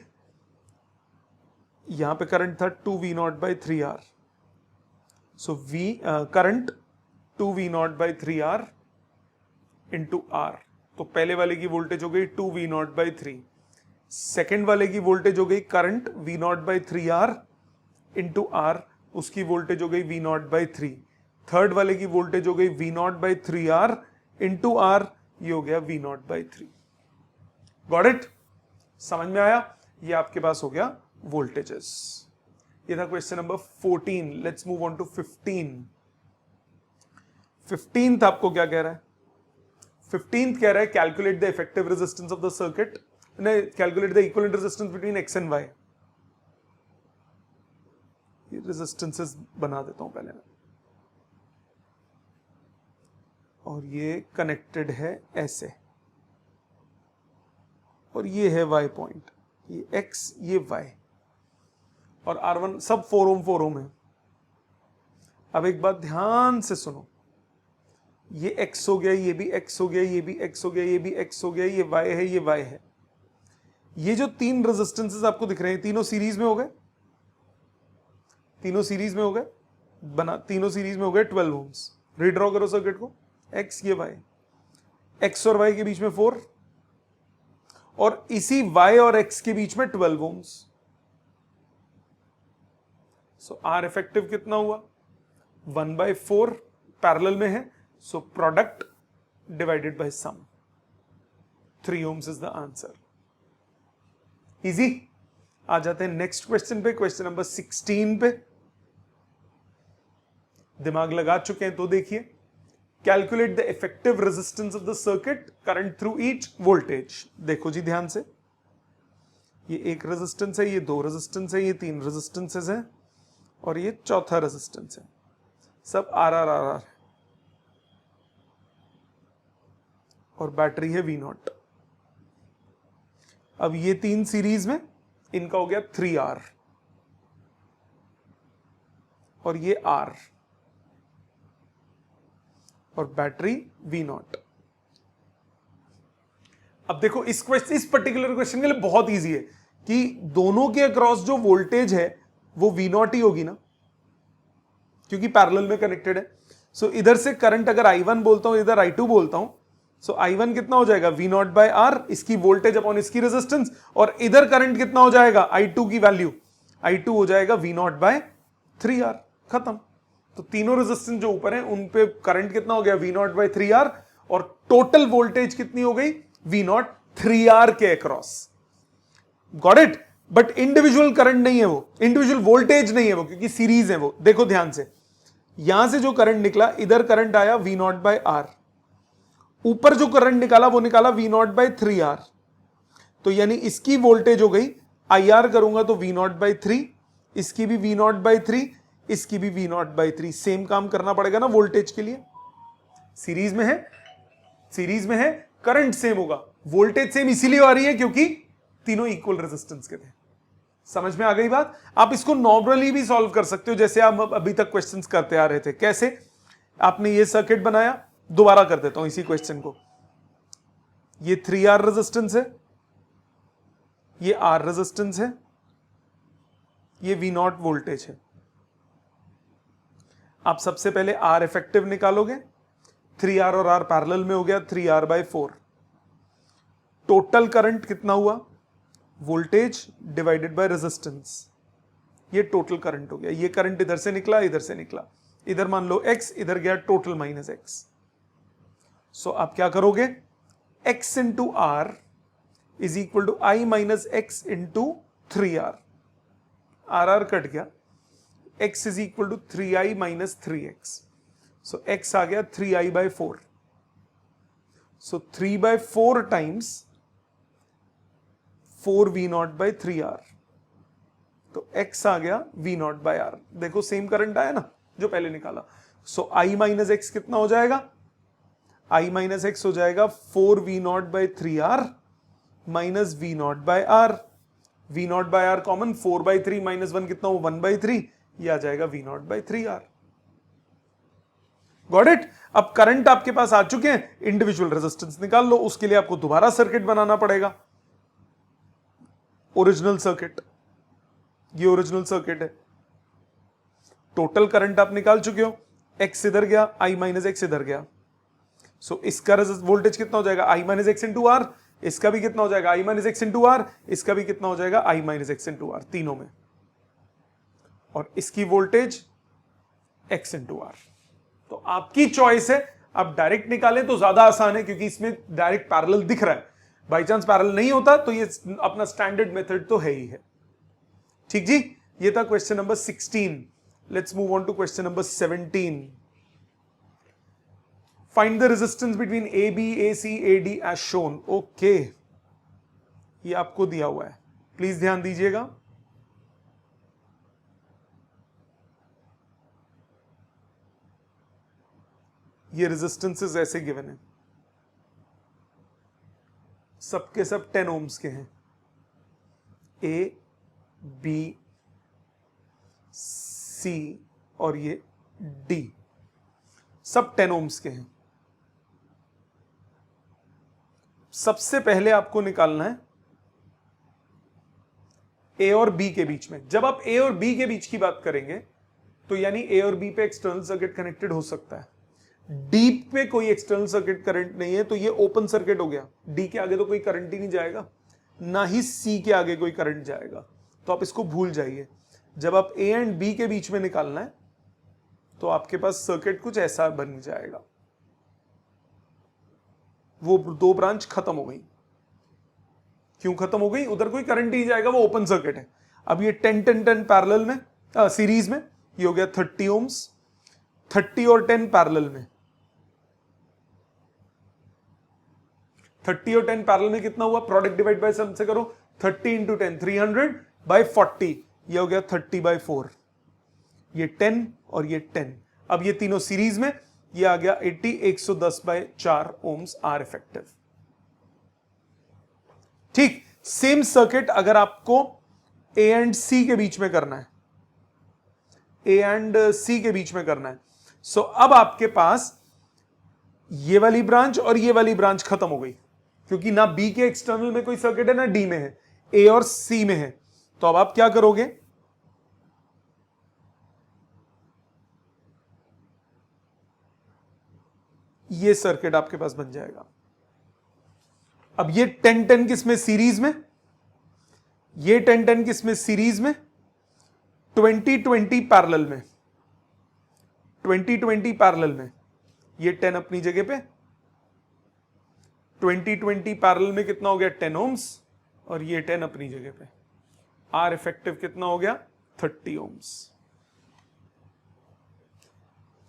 यहां पे करंट था 2V0/3R। So current 2V0/3R into R। तो पहले वाले की वोल्टेज हो गई 2V0/3, सेकेंड वाले की वोल्टेज हो गई करंट V0/3R इंटू R, उसकी वोल्टेज हो गई V0/3, थर्ड वाले की वोल्टेज हो गई V0/3R इंटू R, ये हो गया V0/3। Got it? समझ में आया? ये आपके पास हो गया वोल्टेजेस। ये था question number 14। Let's move on to 15। 15th आपको क्या कह रहा है? 15th कह रहा है calculate the effective resistance of the circuit, नहीं, calculate the equivalent resistance between X and Y. ये रेजिस्टेंसेस बना देता हूं पहले मैं, और ये कनेक्टेड है ऐसे, और ये है वाई पॉइंट, ये एक्स, ये वाई, और R1 सब 4 ओम 4 ओम है। अब एक बात ध्यान से सुनो, ये x हो गया, ये भी x हो गया, ये भी x हो गया, ये भी x हो गया, ये y है, ये y है। ये जो तीन रेजिस्टेंसेस आपको दिख रहे हैं, तीनों सीरीज में हो गए, तीनों सीरीज में हो गए, तीनों सीरीज में हो गए 12 ओम्स। रीड्रॉ करो सर्किट को, x ये y, x और y के बीच में 4, और इसी y और x के बीच में 12 ओम्स। सो R इफेक्टिव कितना हुआ? 1/4 पैरेलल में है, so product divided by sum, 3 ohms is the answer. Easy. आ जाते हैं नेक्स्ट क्वेश्चन पे, क्वेश्चन नंबर 16 पे। दिमाग लगा चुके हैं तो देखिए, calculate the effective resistance of the circuit, current through each, voltage. देखो जी ध्यान से, ये एक रेजिस्टेंस है, ये दो रेजिस्टेंस है, ये तीन रेजिस्टेंसेस हैं, और ये चौथा रेजिस्टेंस है, सब आर आर आर आर, और बैटरी है V0। अब ये 3 सीरीज में, इनका हो गया 3R और ये R और बैटरी V0। अब देखो इस पर्टिकुलर क्वेश्चन के लिए बहुत इजी है कि दोनों के अक्रॉस जो वोल्टेज है वो V0 ही होगी ना, क्योंकि पैरेलल में कनेक्टेड है। सो इधर से करंट अगर I1 बोलता हूं, इधर I2 बोलता हूं, सो I1 कितना हो जाएगा V0 बाय R, इसकी वोल्टेज अपॉन इसकी रेजिस्टेंस, और इधर करंट कितना हो जाएगा I2 की वैल्यू, I2 हो जाएगा V0 बाय 3R, खत्म। तो तीनों रेजिस्टेंस जो ऊपर हैं उन पे करंट कितना हो गया V0 बाय 3R, और टोटल वोल्टेज कितनी हो गई V0 3R के across. Got it? But individual current नहीं है वो, इंडिविजुअल वोल्टेज नहीं है वो, क्योंकि सीरीज है वो। देखो ध्यान से, यहां से जो करंट निकला, इधर करंट आया V0 बाय R, ऊपर जो करंट निकाला वो निकाला V0 बाय 3R, तो यानी इसकी वोल्टेज हो गई, IR करूंगा तो V0 बाय 3, इसकी भी V0 बाय 3, इसकी भी V0 बाय 3। सेम काम करना पड़ेगा ना वोल्टेज के लिए, सीरीज में है, करंट सेम होगा, वोल्टेज सेम इसीलिए आ रही है क्योंकि तीनों इक्वल रेजिस्टेंस के थे। समझ में आ गई बात? आप इसको नॉर्मली भी सॉल्व कर सकते हो, जैसे आप अभी तक क्वेश्चंस करते आ रहे थे। कैसे? आपने ये सर्किट बनाया, दोबारा कर देता हूं इसी क्वेश्चन को। ये 3R रेजिस्टेंस है, ये R रेजिस्टेंस है, ये V0 वोल्टेज है। आप सबसे पहले R इफेक्टिव निकालोगे, 3R और R पैरेलल में हो गया 3R बाय 4। टोटल करंट कितना हुआ? वोल्टेज डिवाइडेड बाय रेजिस्टेंस, ये टोटल करंट हो गया। ये करंट इधर से निकला, इधर से निकला, इधर मान लो x, इधर गया टोटल माइनस x। सो आप क्या करोगे? x into R is equal to I minus x into 3R। R cut गया, x is equal to 3I minus 3x। So x आ गया 3I by 4। So 3 by 4 times 4 V0 by 3R, तो x आ गया V0 by R। देखो same current आया ना जो पहले निकाला। सो I माइनस एक्स कितना हो जाएगा? I माइनस एक्स हो जाएगा 4 V0 by 3R minus V0 by R। V0 by R common, 4 by 3 minus 1 कितना हो? 1 बाय 3, ये आ जाएगा V0 by 3R। Got it? अब करंट आपके पास आ चुके हैं, इंडिविजुअल रेजिस्टेंस निकाल लो। उसके लिए आपको दोबारा सर्किट बनाना पड़ेगा, ओरिजिनल सर्किट। ये ओरिजिनल सर्किट है। टोटल करंट आप निकाल चुके हो, x इधर गया, I माइनस एक्स इधर गया। सो इसका वोल्टेज कितना हो जाएगा? I minus x into R. इसका भी कितना हो जाएगा? I minus x into R. इसका भी कितना हो जाएगा? I minus x into R, तीनों में। और इसकी वोल्टेज x इंटू आर। तो आपकी चॉइस है, आप डायरेक्ट निकालें तो ज्यादा आसान है, क्योंकि इसमें डायरेक्ट पैरेलल दिख रहा है। बाई चांस पैरेलल नहीं होता तो ये अपना स्टैंडर्ड मेथड तो है ही है। ठीक जी, ये था question number 16। Let's move on to question number 17। Find the resistance between AB, AC, AD as shown. Okay, ये आपको दिया हुआ है, प्लीज ध्यान दीजिएगा। ये रेजिस्टेंसेस ऐसे गिवन है, सबके सब 10 ओम्स के हैं। A, B, C और ये D, सब 10 ओम्स के हैं। सबसे पहले आपको निकालना है A और B के बीच में। जब आप A और B के बीच की बात करेंगे तो यानी A और B पे एक्सटर्नल सर्किट कनेक्टेड हो सकता है। D पे कोई एक्सटर्नल सर्किट करंट नहीं है, तो ये ओपन सर्किट हो गया। D के आगे तो कोई करंट ही नहीं जाएगा, ना ही C के आगे कोई करंट जाएगा, तो आप इसको भूल जाइए। जब आप A एंड B के बीच में निकालना है तो आपके पास सर्किट कुछ ऐसा बन जाएगा। वो दो ब्रांच खत्म हो गई। क्यों खत्म हो गई? उधर कोई करंट ही जाएगा, वो ओपन सर्किट है। अब ये 10-10-10 पैरेलल में, सीरीज में, ये हो गया 30 ओम्स। 30 और 10 पैरेलल में, 30 और 10 पैरेलल में कितना हुआ? प्रोडक्ट डिवाइड बाय सम से करो। 30 इंटू 10 300 बाय 40, ये हो गया 30 बाय 4। ये 10 और ये 10, अब ये तीनों सीरीज में, ये आ गया 80, 110 बाय 4 ओम्स आर इफेक्टिव। ठीक, सेम सर्किट अगर आपको ए एंड सी के बीच में करना है, ए एंड सी के बीच में करना है, सो अब आपके पास ये वाली ब्रांच और ये वाली ब्रांच खत्म हो गई, क्योंकि ना बी के एक्सटर्नल में कोई सर्किट है ना डी में है, ए और सी में है। तो अब आप क्या करोगे, ये सर्किट आपके पास बन जाएगा। अब ये 10-10 किसमें सीरीज में, ये 10-10 किसमें सीरीज में, 20-20 पैरेलल में, 20-20 पैरेलल में, ये 10 अपनी जगह पे, 20-20 पैरेलल में कितना हो गया 10 ओम्स, और ये 10 अपनी जगह पे। आर इफेक्टिव कितना हो गया 30 ओम्स।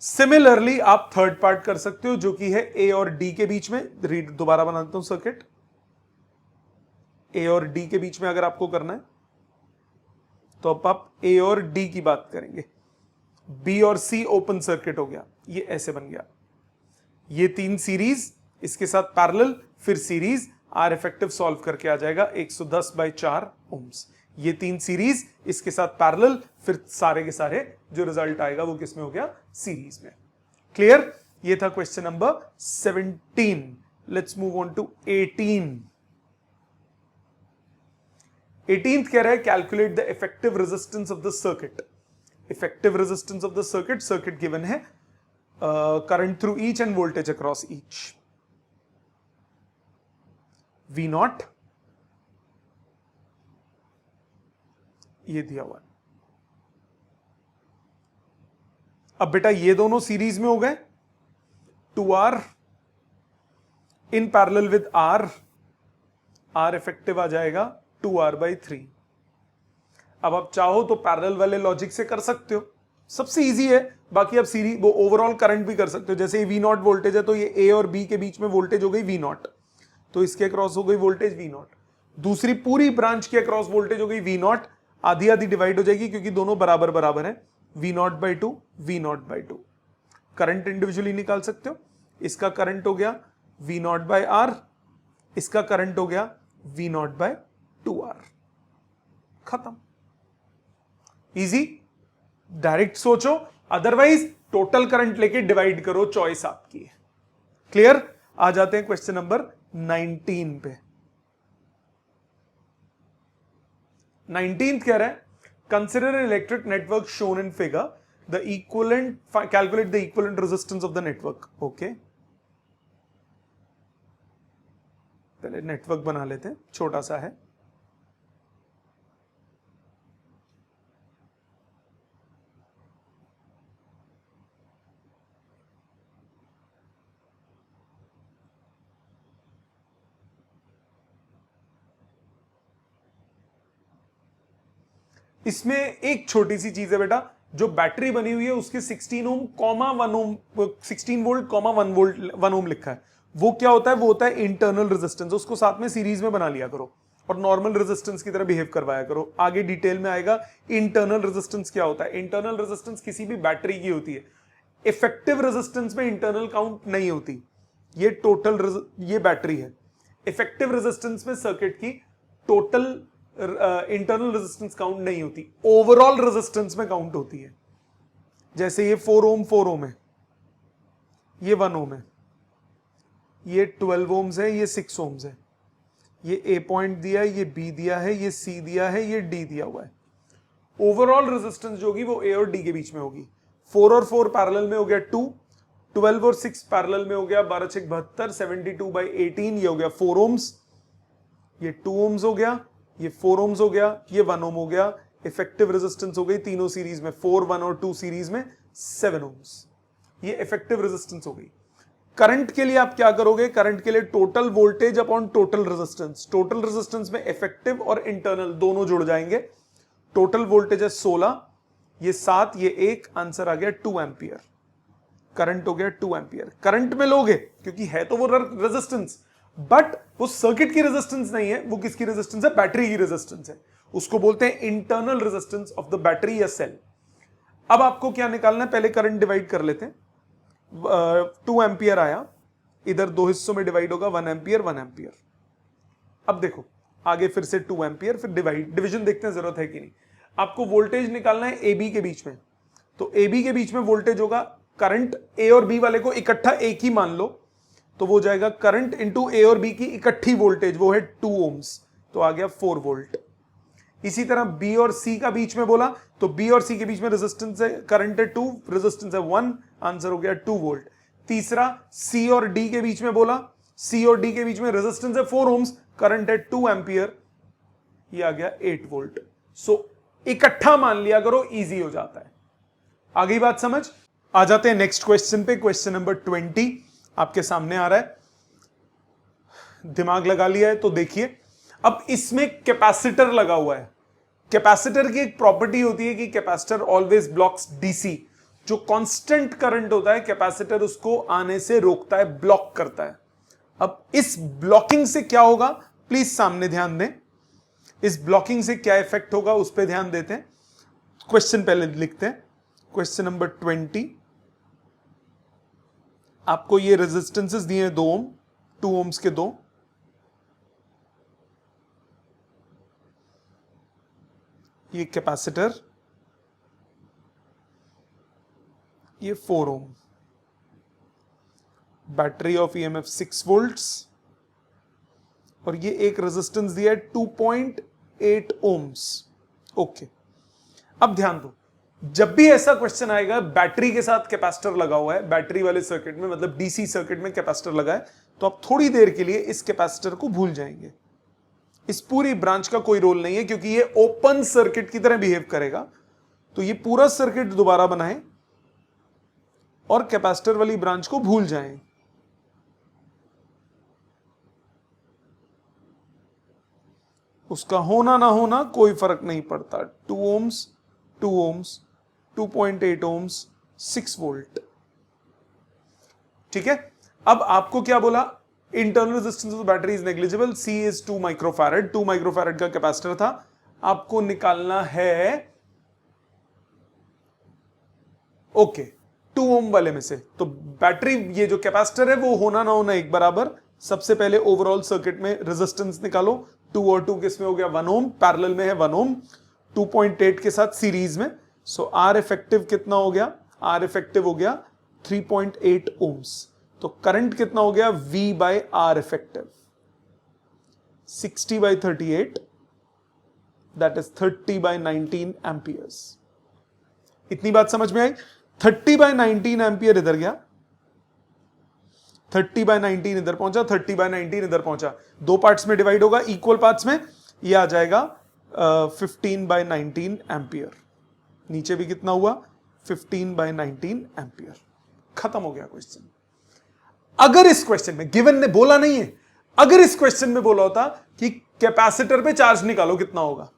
सिमिलरली आप थर्ड पार्ट कर सकते हो जो कि है ए और डी के बीच में। रीड दोबारा बनाता हूं सर्किट, ए और डी के बीच में अगर आपको करना है तो अब आप ए और डी की बात करेंगे। बी और सी ओपन सर्किट हो गया, ये ऐसे बन गया, ये 3 सीरीज इसके साथ पैरेलल फिर सीरीज, आर इफेक्टिव सॉल्व करके आ जाएगा 110/4 ओम्स। ये 3 सीरीज इसके साथ पैरेलल फिर सारे के सारे जो रिजल्ट आएगा वो किसमें हो गया सीरीज में। क्लियर, ये था question number 17। Let's move on to 18। 18th कह रहा है calculate the effective resistance of the circuit. Effective resistance of the circuit, circuit given है, current through each and voltage across each. V naught ये दिया हुआ। अब बेटा ये दोनों सीरीज में हो गए, 2R in parallel with R, R effective आ जाएगा 2R/3। अब आप चाहो तो पैरेलल वाले लॉजिक से कर सकते हो, सबसे इजी है। बाकी आप सीरीज वो ओवरऑल करंट भी कर सकते हो, जैसे V नॉट वोल्टेज है तो ये A और B के बीच में वोल्टेज हो गई V नॉट, तो इसके अक्रॉस हो गई वोल्टेज V नॉट। दूसरी पूरी ब्रांच के अक्रॉस वोल्टेज हो गई V नॉट, आधी आधी डिवाइड हो जाएगी क्योंकि दोनों बराबर बराबर है, V0/2 V0/2। करंट इंडिविजुअली निकाल सकते हो, इसका करंट हो गया V0/R, इसका करंट हो गया V0/2R। खत्म, इजी, डायरेक्ट सोचो, अदरवाइज टोटल करंट लेके डिवाइड करो, चॉइस आपकी है। क्लियर, आ जाते हैं क्वेश्चन नंबर 19 पे। 19th कह रहा है consider an electric network shown in figure, the equivalent, calculate the equivalent resistance of the network. Okay, पहले नेटवर्क बना लेते हैं, छोटा सा है। इसमें एक छोटी सी चीज है बेटा, जो बैटरी बनी हुई है उसके 16 ओम कॉमा 1 ओम, 16 वोल्ट कॉमा 1 ओम लिखा है, वो क्या होता है, वो होता है इंटरनल रेजिस्टेंस। उसको साथ में सीरीज में बना लिया करो और नॉर्मल रेजिस्टेंस की तरह बिहेव करवाया करो। आगे डिटेल में आएगा इंटरनल रेजिस्टेंस क्या होता है। इंटरनल रेजिस्टेंस किसी भी बैटरी की होती है, इफेक्टिव रेजिस्टेंस में इंटरनल काउंट नहीं होती, ये टोटल, ये बैटरी है। इफेक्टिव रेजिस्टेंस में सर्किट की टोटल इंटरनल रेजिस्टेंस काउंट नहीं होती, ओवरऑल रेजिस्टेंस में काउंट होती है। जैसे ये 4 ओम है, ये 1 ओम है, ये 12 ओम्स है, ये 6 ओम्स है, ये A पॉइंट दिया है, ये B दिया है, ये C दिया है, ये D दिया हुआ है। ओवरऑल रेजिस्टेंस जो होगी वो A और D के बीच में होगी। 4 और 4 पैरेलल में हो गया 2, 12 और 6 पैरेलल में हो गया 12×6 72, 72/18, ये हो गया 4 ओम्स, ये 2 ओम्स हो गया, ये 4 ओम्स हो गया, ये 1 ओम हो गया। इफेक्टिव रेजिस्टेंस हो गई तीनों सीरीज में, 4, 1 और 2 सीरीज में 7 ओम्स, ये इफेक्टिव रेजिस्टेंस हो गई। करंट के लिए आप क्या करोगे, करंट के लिए total voltage upon total resistance. Total resistance में इफेक्टिव और इंटरनल दोनों जुड़ जाएंगे। टोटल वोल्टेज है 16, ये 7, ये 1, आंसर आ गया 2 एम्पियर। करंट हो गया 2 एम्पियर। करंट में लोगे क्योंकि है तो वो रेजिस्टेंस, बट वो सर्किट की रेजिस्टेंस नहीं है, वो किसकी रेजिस्टेंस है, बैटरी की रेजिस्टेंस है। उसको बोलते हैं internal resistance of the battery या सेल। अब आपको क्या निकालना है, पहले करंट डिवाइड कर लेते हैं। 2 एम्पियर आया, इधर 2 हिस्सों में डिवाइड होगा, 1 एम्पियर 1 एम्पियर। अब देखो आगे फिर से 2 एम्पियर, फिर डिवीजन देखते हैं जरूरत है कि नहीं। आपको वोल्टेज निकालना है ए बी के बीच में, तो ए बी के बीच में वोल्टेज होगा, करंट ए और बी वाले को इकट्ठा एक ही मान लो, तो वो जाएगा करंट इंटू ए और बी की इकट्ठी वोल्टेज, वो है 2 ओम्स, तो आ गया 4 वोल्ट। इसी तरह बी और सी का बीच में बोला, तो बी और सी के बीच में रेजिस्टेंस है, करंट है 2, रेजिस्टेंस है 1, आंसर हो गया 2 वोल्ट। तीसरा सी और डी के बीच में बोला, सी और डी के बीच में रेजिस्टेंस है 4 ओम्स, करंट है 2 एंपियर, ये आ गया 8 वोल्ट। सो इकट्ठा मान लिया करो, इजी हो जाता है। आगे बात समझ। आ जाते हैं नेक्स्ट क्वेश्चन पे, क्वेश्चन नंबर 20 आपके सामने आ रहा है, दिमाग लगा लिया है तो देखिए। अब इसमें कैपेसिटर लगा हुआ है। कैपेसिटर की एक प्रॉपर्टी होती है कि कैपेसिटर ऑलवेज ब्लॉक्स डीसी, जो कांस्टेंट करंट होता है कैपेसिटर उसको आने से रोकता है, ब्लॉक करता है। अब इस ब्लॉकिंग से क्या होगा, प्लीज सामने ध्यान दें, इस ब्लॉकिंग से क्या इफेक्ट होगा उस पर ध्यान देते हैं। क्वेश्चन पहले लिखते हैं, क्वेश्चन नंबर 20। आपको ये रेजिस्टेंसेस दिए हैं 2 ओम, 2 ओम्स के 2, ये कैपेसिटर, ये 4 ओम, बैटरी ऑफ ईएमएफ 6 वोल्ट्स, और ये एक रेजिस्टेंस दिया है 2.8 ओम्स। ओके, अब ध्यान दो, जब भी ऐसा क्वेश्चन आएगा बैटरी के साथ कैपेसिटर लगा हुआ है, बैटरी वाले सर्किट में मतलब डीसी सर्किट में कैपेसिटर लगा है, तो आप थोड़ी देर के लिए इस कैपेसिटर को भूल जाएंगे। इस पूरी ब्रांच का कोई रोल नहीं है क्योंकि ये ओपन सर्किट की तरह बिहेव करेगा। तो ये पूरा सर्किट दोबारा बनाएं और कैपेसिटर वाली ब्रांच को भूल जाएं। उसका होना ना होना कोई फर्क नहीं पड़ता। 2 ओम्स, 2 ओम्स, 2.8 ओम्स, 6 वोल्ट। ठीक है, अब आपको क्या बोला, internal resistance of battery is negligible, C is 2 microfarad, 2 microfarad का कैपेसिटर था। आपको निकालना है ओके 2 ओम वाले में से, तो बैटरी ये जो कैपेसिटर है वो होना ना होना एक बराबर। सबसे पहले ओवरऑल सर्किट में रेजिस्टेंस निकालो, 2 और 2 किसमें हो गया 1 ओम, पैरेलल में है 1 ओम, 2.8 के साथ सीरीज में, सो आर इफेक्टिव कितना हो गया, आर इफेक्टिव हो गया 3.8 ओम्स। तो करंट कितना हो गया, V by R effective 60 by 38, that is 30 by 19 amperes. इतनी बात समझ में आई। 30 बाय 19 एम्पियर इधर गया, 30 बाय 19 इधर पहुंचा, 30 बाय 19 इधर पहुंचा, 2 पार्ट्स में डिवाइड होगा, इक्वल पार्ट्स में, ये आ जाएगा 15 बाय 19 एम्पियर। नीचे भी कितना हुआ 15 बाय 19 एम्पियर। खत्म हो गया क्वेश्चन। अगर इस क्वेश्चन में गिवन ने बोला नहीं है, अगर इस क्वेश्चन में बोला होता कि कैपेसिटर पे चार्ज निकालो कितना होगा,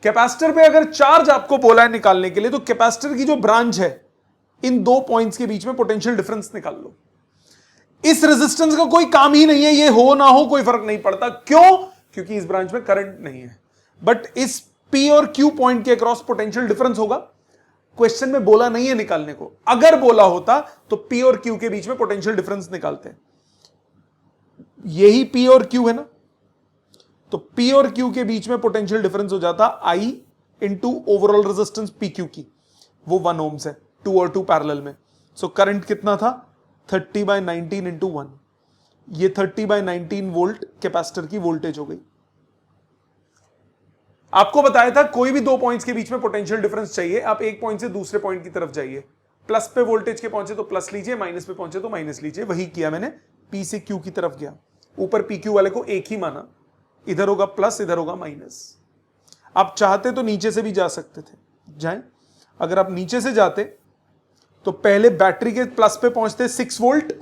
कैपेसिटर पे अगर चार्ज आपको बोला है निकालने के लिए, तो कैपेसिटर की जो ब्रांच है इन 2 पॉइंट्स के बीच में पोटेंशियल डिफरेंस निकाल लो। इस रेजिस्टेंस का कोई काम ही नहीं है, ये हो ना हो कोई फर्क नहीं पड़ता। क्यों? क्योंकि इस ब्रांच में करंट नहीं है, बट इस P और Q पॉइंट के अक्रॉस पोटेंशियल डिफरेंस होगा। क्वेश्चन में बोला नहीं है निकालने को, अगर बोला होता तो P और Q के बीच में पोटेंशियल डिफरेंस निकालते हैं। यही P और Q है ना, तो P और Q के बीच में पोटेंशियल डिफरेंस हो जाता I into overall resistance PQ की, वो 1 ओम्स है, 2 और 2 पैरेलल में। सो करंट कितना था 30 बाय 19 इंटू 1, ये 30 बाय 19 वोल्ट कैपेसिटर की वोल्टेज हो गई। आपको बताया था कोई भी 2 पॉइंट्स के बीच में पोटेंशियल डिफरेंस चाहिए, आप एक पॉइंट से दूसरे पॉइंट की तरफ जाइए, प्लस पे वोल्टेज के पहुंचे तो प्लस लीजिए, माइनस पे पहुंचे तो माइनस लीजिए। वही किया मैंने, P से Q की तरफ गया, ऊपर PQ वाले को एक ही माना, इधर होगा प्लस इधर होगा माइनस। आप चाहते तो नीचे से भी जा सकते थे, जाएं। अगर आप नीचे से जाते तो पहले बैटरी के प्लस पे पहुंचते 6 वोल्ट,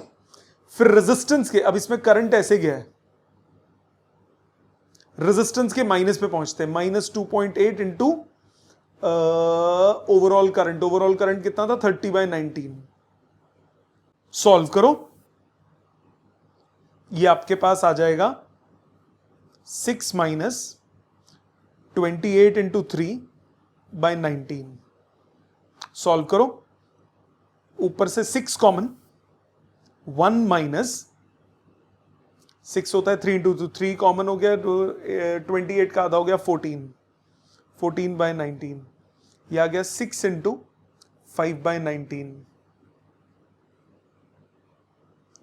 फिर रेजिस्टेंस के, अब इसमें करंट ऐसे गया है, रेजिस्टेंस के माइनस पे पहुंचते हैं, -2.8 into overall current. Overall current कितना था 30 बाय 19। सॉल्व करो, ये आपके पास आ जाएगा 6 माइनस 28 इंटू 3 बाय 19। सॉल्व करो, ऊपर से 6 कॉमन, 1 माइनस 6 होता है, 3 इंटू 3 कॉमन हो गया, तो 28 का आधा हो गया 14, 14/19, ये आ गया 6 इंटू 5/19,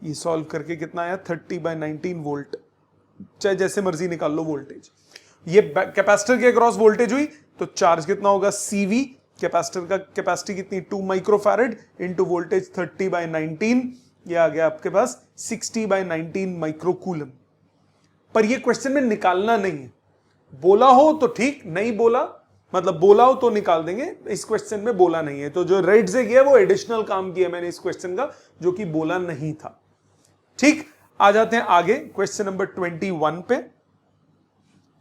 ये सॉल्व करके कितना आया 30/19 वोल्ट, चाहे जैसे मर्जी निकाल लो वोल्टेज। ये कैपेसिटर के अक्रॉस वोल्टेज हुई, तो चार्ज कितना होगा CV, कैपेसिटर का कैपेसिटी कितनी 2 माइक्रोफैरेड इंटू वोल्टेज 30/19, ये आ गया आपके पास 60/19 माइक्रोकूलम। पर ये क्वेश्चन में निकालना नहीं है, बोला हो तो ठीक, नहीं बोला मतलब बोला हो तो निकाल देंगे, इस क्वेश्चन में बोला नहीं है, तो जो रेड से किया वो एडिशनल काम किया मैंने इस क्वेश्चन का, जो कि बोला नहीं था। ठीक, आ जाते हैं आगे क्वेश्चन नंबर 21 पे।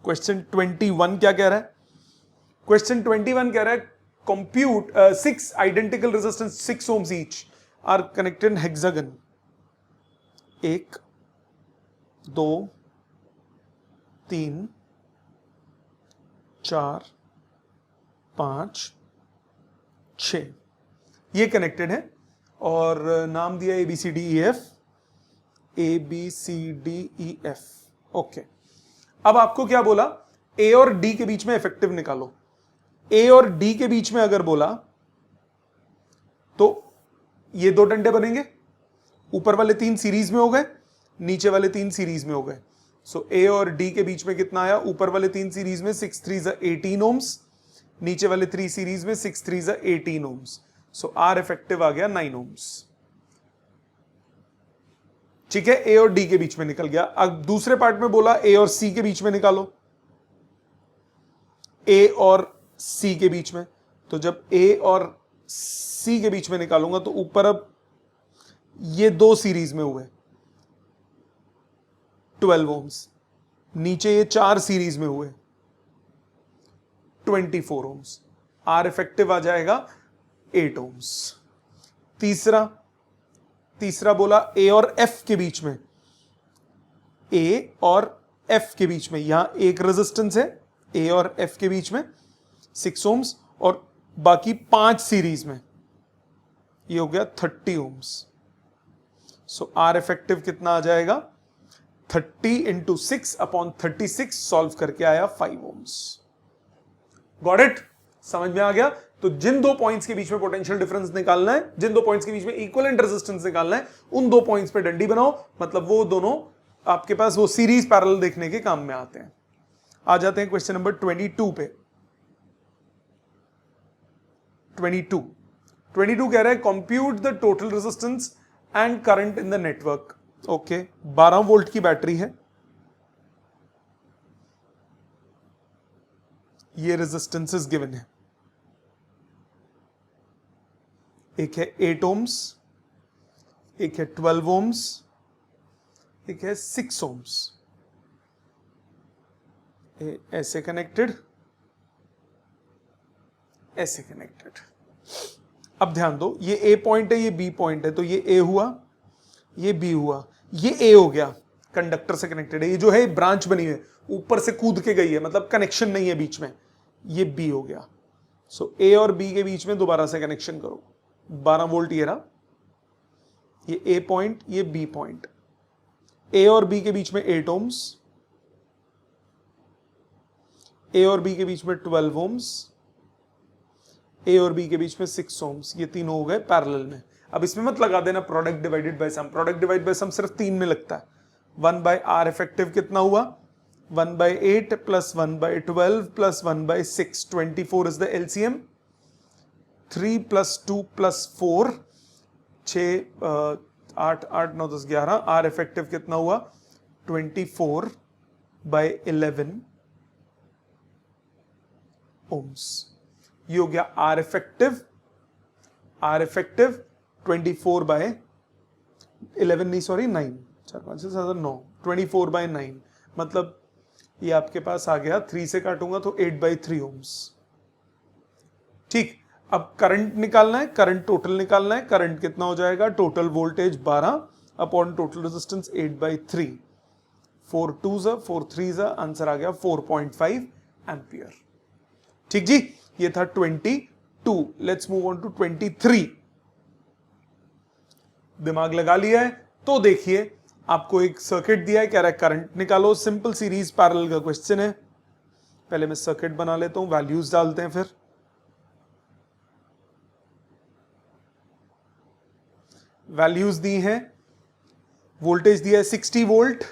क्वेश्चन 21 क्या कह रहा है? क्वेश्चन 21 कह रहा है compute 6 identical resistance 6 ohms each are connected in hexagon. 1 2 3 4 5 6 ये कनेक्टेड है, और नाम दिया ABCDEF, ABCDEF। ओके, अब आपको क्या बोला, A और D के बीच में इफेक्टिव निकालो। A और D के बीच में अगर बोला तो ये 2 डंडे बनेंगे, ऊपर वाले 3 सीरीज में हो गए, नीचे वाले 3 सीरीज में हो गए। सो A और D के बीच में कितना आया, ऊपर वाले 3 सीरीज में 6 3 18 ohms, नीचे वाले 3 सीरीज में 6 3 18 ohms। सो R इफेक्टिव आ गया 9 ohms। ठीक है, A और D के बीच में निकल गया। अब दूसरे पार्ट में बोला A और C के बीच में निकालो, A और C के बीच में, तो जब A और C के बीच में निकालूंगा तो ऊपर अब ये 2 सीरीज में हुए 12 ohms, नीचे ये 4 सीरीज में हुए 24 ohms, R इफेक्टिव आ जाएगा 8 ohms। तीसरा बोला A और F के बीच में, A और F के बीच में यहां एक रेजिस्टेंस है A और F के बीच में 6 ohms, और बाकी 5 सीरीज में, ये हो गया 30 ohms। सो R इफेक्टिव कितना आ जाएगा 30 इंटू 6/36, सॉल्व करके आया 5 ohms। Got it? समझ में आ गया? तो जिन 2 पॉइंट्स के बीच में पोटेंशियल डिफरेंस निकालना है, जिन 2 पॉइंट्स के बीच में इक्विवेलेंट रेजिस्टेंस निकालना है, उन 2 पॉइंट्स पे डंडी बनाओ, मतलब वो दोनों आपके पास वो सीरीज पैरेलल देखने के काम में आते हैं। आ जाते हैं क्वेश्चन नंबर 22 पे। 22 कह रहा है compute the total resistance and current in the network. Okay, 12 volt की बैटरी है, ये रेजिस्टेंसेस गिवन है, एक है 8 ohms, एक है 12 ohms, एक है 6 ohms, ऐसे कनेक्टेड, ऐसे कनेक्टेड। अब ध्यान दो, ये A पॉइंट है, ये B पॉइंट है, तो ये A हुआ, ये B हुआ, ये A हो गया, कंडक्टर से कनेक्टेड है। ये जो है ब्रांच बनी है, ऊपर से कूद के गई है, मतलब कनेक्शन नहीं है बीच में, ये B हो गया। सो A और B के बीच में दोबारा से कनेक्शन करो, 12 वोल्ट ये रहा, ये A पॉइंट, ये B पॉइंट, A और B के बीच में 8 ohms, A और B के बीच में 12 ohms, A और B के बीच में 6 ohms, ये तीनों हो गए पैरेलल में। अब इसमें मत लगा देना product divided by sum, product divide by sum सिर्फ 3 में लगता है। 1/R इफेक्टिव कितना हुआ, 1/8 plus 1/12 plus 1/6, 24 is the LCM, 3 plus 2 plus 4, 6 8 8 9 10 11, R effective कितना हुआ 24/11 ohms। ये हो गया R इफेक्टिव 24/11 नहीं, सॉरी 9, 4 5 6 7 9, 24/9, मतलब ये आपके पास आ गया, 3 से काटूंगा तो 8/3 ohms। ठीक, अब करंट निकालना है, करंट टोटल निकालना है। करंट कितना हो जाएगा, total voltage 12 upon total resistance 8/3, 4 2s 4 3s, answer आ गया 4.5 एम्पियर। ठीक जी, ये था 22। Let's move on to 23। दिमाग लगा लिया है तो देखिए, आपको एक सर्किट दिया है, कह रहा है करंट निकालो, सिंपल सीरीज पैरेलल का क्वेश्चन है। पहले मैं सर्किट बना लेता हूं, वैल्यूज डालते हैं। फिर वैल्यूज दी हैं, वोल्टेज दिया है 60 वोल्ट,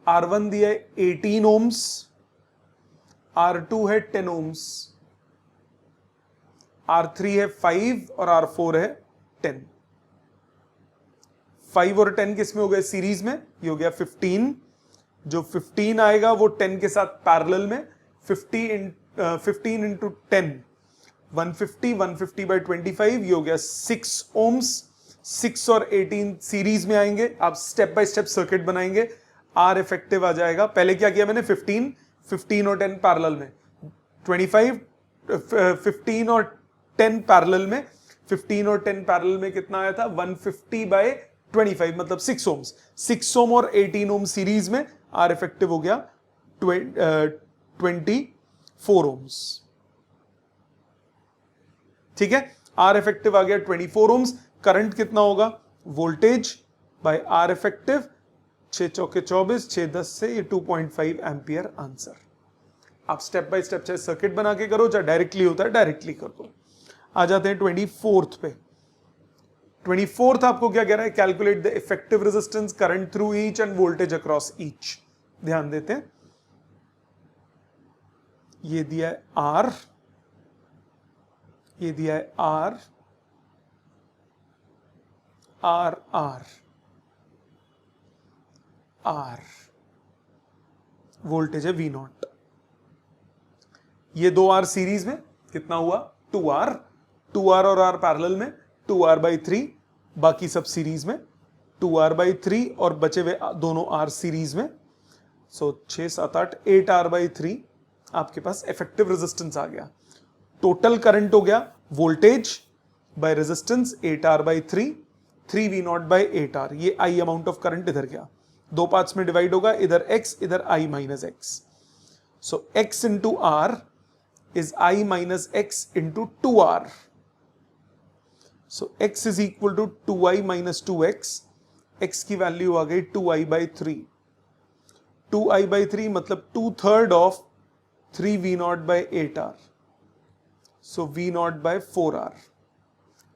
R1 दिया है 18 ओम्स, R2 है 10 ओम्स, R3 है 5 और R4 है 10। 5 और 10 किस में हो गए? सीरीज में। ये हो गया 15। जो 15 आएगा वो 10 के साथ पैरेलल में। 15 इंटू 10 150, 150 बाई 25, ये हो गया 6 ओम्स। 6 और 18 सीरीज में आएंगे। आप स्टेप बाय स्टेप सर्किट बनाएंगे, आर इफेक्टिव आ जाएगा। पहले क्या किया मैंने? 15 और 10 पैरेलल में, 25 15 और 10 पैरेलल में। 15 और 10 पैरेलल में कितना आया था? 150 बाय 25, मतलब 6 ओम्स। 6 ओम और 18 ओम सीरीज में, आर इफेक्टिव हो गया 24 ओम्स। ठीक है, आर इफेक्टिव आ गया 24 ओम्स। करंट कितना होगा? वोल्टेज बाय आर इफेक्टिव, 6 चौके 24, 6 10 से ये 2.5 एम्पियर आंसर। आप स्टेप बाय स्टेप चाहे सर्किट बना के करो, चाहे डायरेक्टली होता है डायरेक्टली कर दो। आ जाते हैं 24th पे। 24th आपको क्या कह रहा है? Calculate the effective resistance, current through each and voltage across each. ध्यान देते हैं, ये दिया है आर, ये दिया है R, R R R, voltage है V0। ये दो आर सीरीज में, कितना हुआ? 2R। 2R और R पैरेलल में, 2R/3। बाकी सब सीरीज में, 2R/3 और बचे हुए दोनों R सीरीज में। सो 6 7 8 8R/3 आपके पास इफेक्टिव रेजिस्टेंस आ गया। टोटल करंट हो गया voltage by resistance 8R/3, 3V0/8R। ये I अमाउंट ऑफ करंट इधर गया, दो पार्ट्स में डिवाइड होगा, इधर X इधर I minus X। So X into R is I minus X into 2R. So X is equal to 2I minus 2X. X की value आ गई 2I/3। 2I/3 मतलब 2/3 of 3V0/8R. So V0/4R।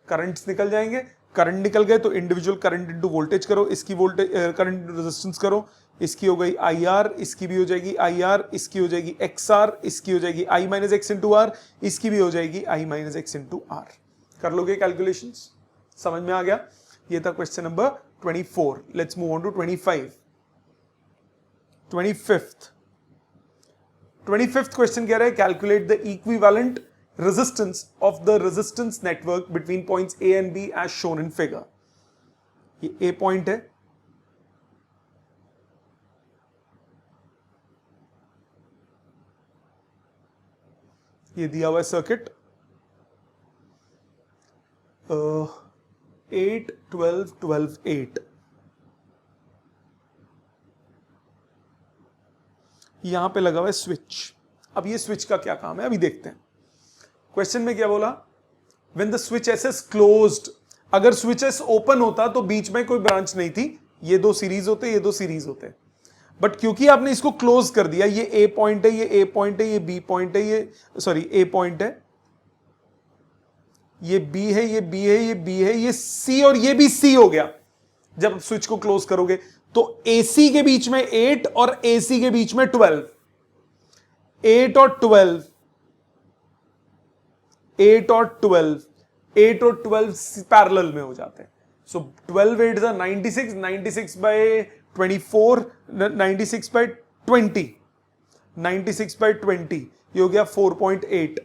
Currents निकल जाएंगे। Current निकल गए तो individual current into voltage करो, इसकी वोल्टेज करंट इंटू रेजिस्टेंस करो। इसकी हो गई IR, इसकी भी हो जाएगी IR, इसकी हो जाएगी XR, इसकी हो जाएगी I minus x into R, इसकी भी हो जाएगी I minus x into R. कर लोगे कैलकुलेशंस? समझ में आ गया? ये था question number 24। Let's move on to 25। 25th question कह रहा है calculate the equivalent resistance of the resistance network between points A and B as shown in figure। ये A पॉइंट है, ये दिया हुआ है सर्किट 8 12 12 8। यहां पे लगा हुआ है स्विच। अब ये स्विच का क्या काम है अभी देखते हैं। क्वेश्चन में क्या बोला? When the switch S is closed। अगर स्विच एस ओपन होता तो बीच में कोई ब्रांच नहीं थी, ये दो सीरीज होते, ये दो सीरीज होते। बट क्योंकि आपने इसको क्लोज कर दिया, ये ए पॉइंट है, ये ए पॉइंट है, ये बी पॉइंट है, ये सॉरी ए पॉइंट है, ये बी है, ये बी है, ये बी है, ये सी और ये भी सी हो गया। जब स्विच को क्लोज करोगे तो एसी के बीच में 8 और एसी के बीच में 12। 8 और 12, 8 और 12, 8 और 12 पैरेलल में हो जाते हैं। सो 12 8 is 96, 96 by 24, 96 by 20, 96 by 20, ये हो गया 4.8।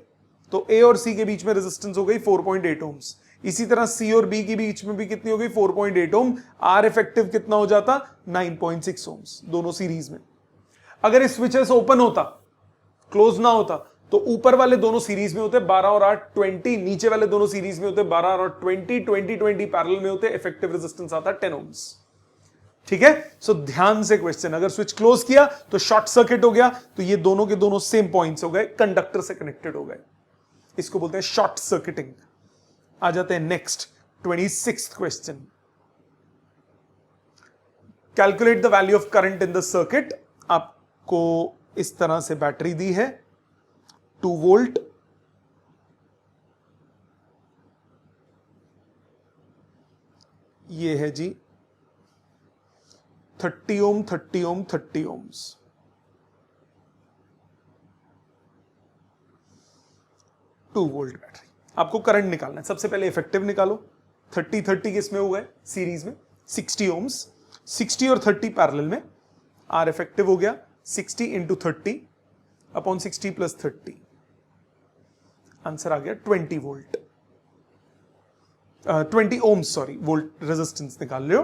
तो ए और सी के बीच में रेजिस्टेंस हो गई 4.8 ओम्स। इसी तरह सी और बी के बीच में भी कितनी हो गई? 4.8 ओम। आर इफेक्टिव कितना हो जाता? 9.6 ओम्स, दोनों सीरीज में। अगर इस स्विचेस ओपन होता, क्लोज ना होता, तो ऊपर वाले दोनों सीरीज में होते 12 और 8 20, नीचे वाले दोनों सीरीज में होते 12 और 20 20 20 पैरेलल में होते, इफेक्टिव रेजिस्टेंस आता 10 ओम्स। ठीक है, सो ध्यान से क्वेश्चन, अगर स्विच क्लोज किया तो शॉर्ट सर्किट हो गया, तो ये दोनों के दोनों सेम पॉइंट्स हो गए, कंडक्टर से कनेक्टेड हो गए, इसको बोलते हैं शॉर्ट सर्किटिंग। आ जाते हैं next 26th question. Calculate the value of current in the circuit. आपको इस तरह से बैटरी दी है 2 वोल्ट, ये है जी 30 ओम 30 ओम 30 ओम्स। टू वोल्ट बैटरी, आपको करंट निकालना है। सबसे पहले इफेक्टिव निकालो। 30 किसमें हुआ है? सीरीज में 60 ओम्स। 60 और 30 पैरेलल में, आर इफेक्टिव हो गया 60 इंटू 30 अपॉन 60 प्लस 30, आंसर आ गया 20 volt, 20 ohms, sorry volt resistance निकाल लो।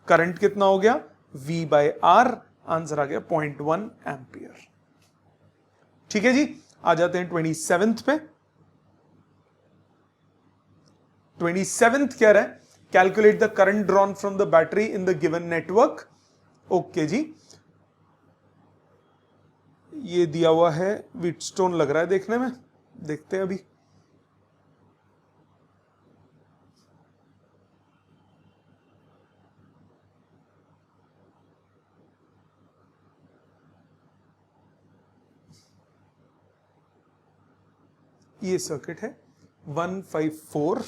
करंट कितना हो गया? V बाय आर, आंसर आ गया 0.1 एम्पियर। ठीक है जी, आ जाते हैं 27th पे। 27th कह रहा है calculate the current drawn from the battery in the given network. Okay जी, ये दिया हुआ है व्हीटस्टोन लग रहा है देखने में, देखते हैं अभी। ये सर्किट है 154,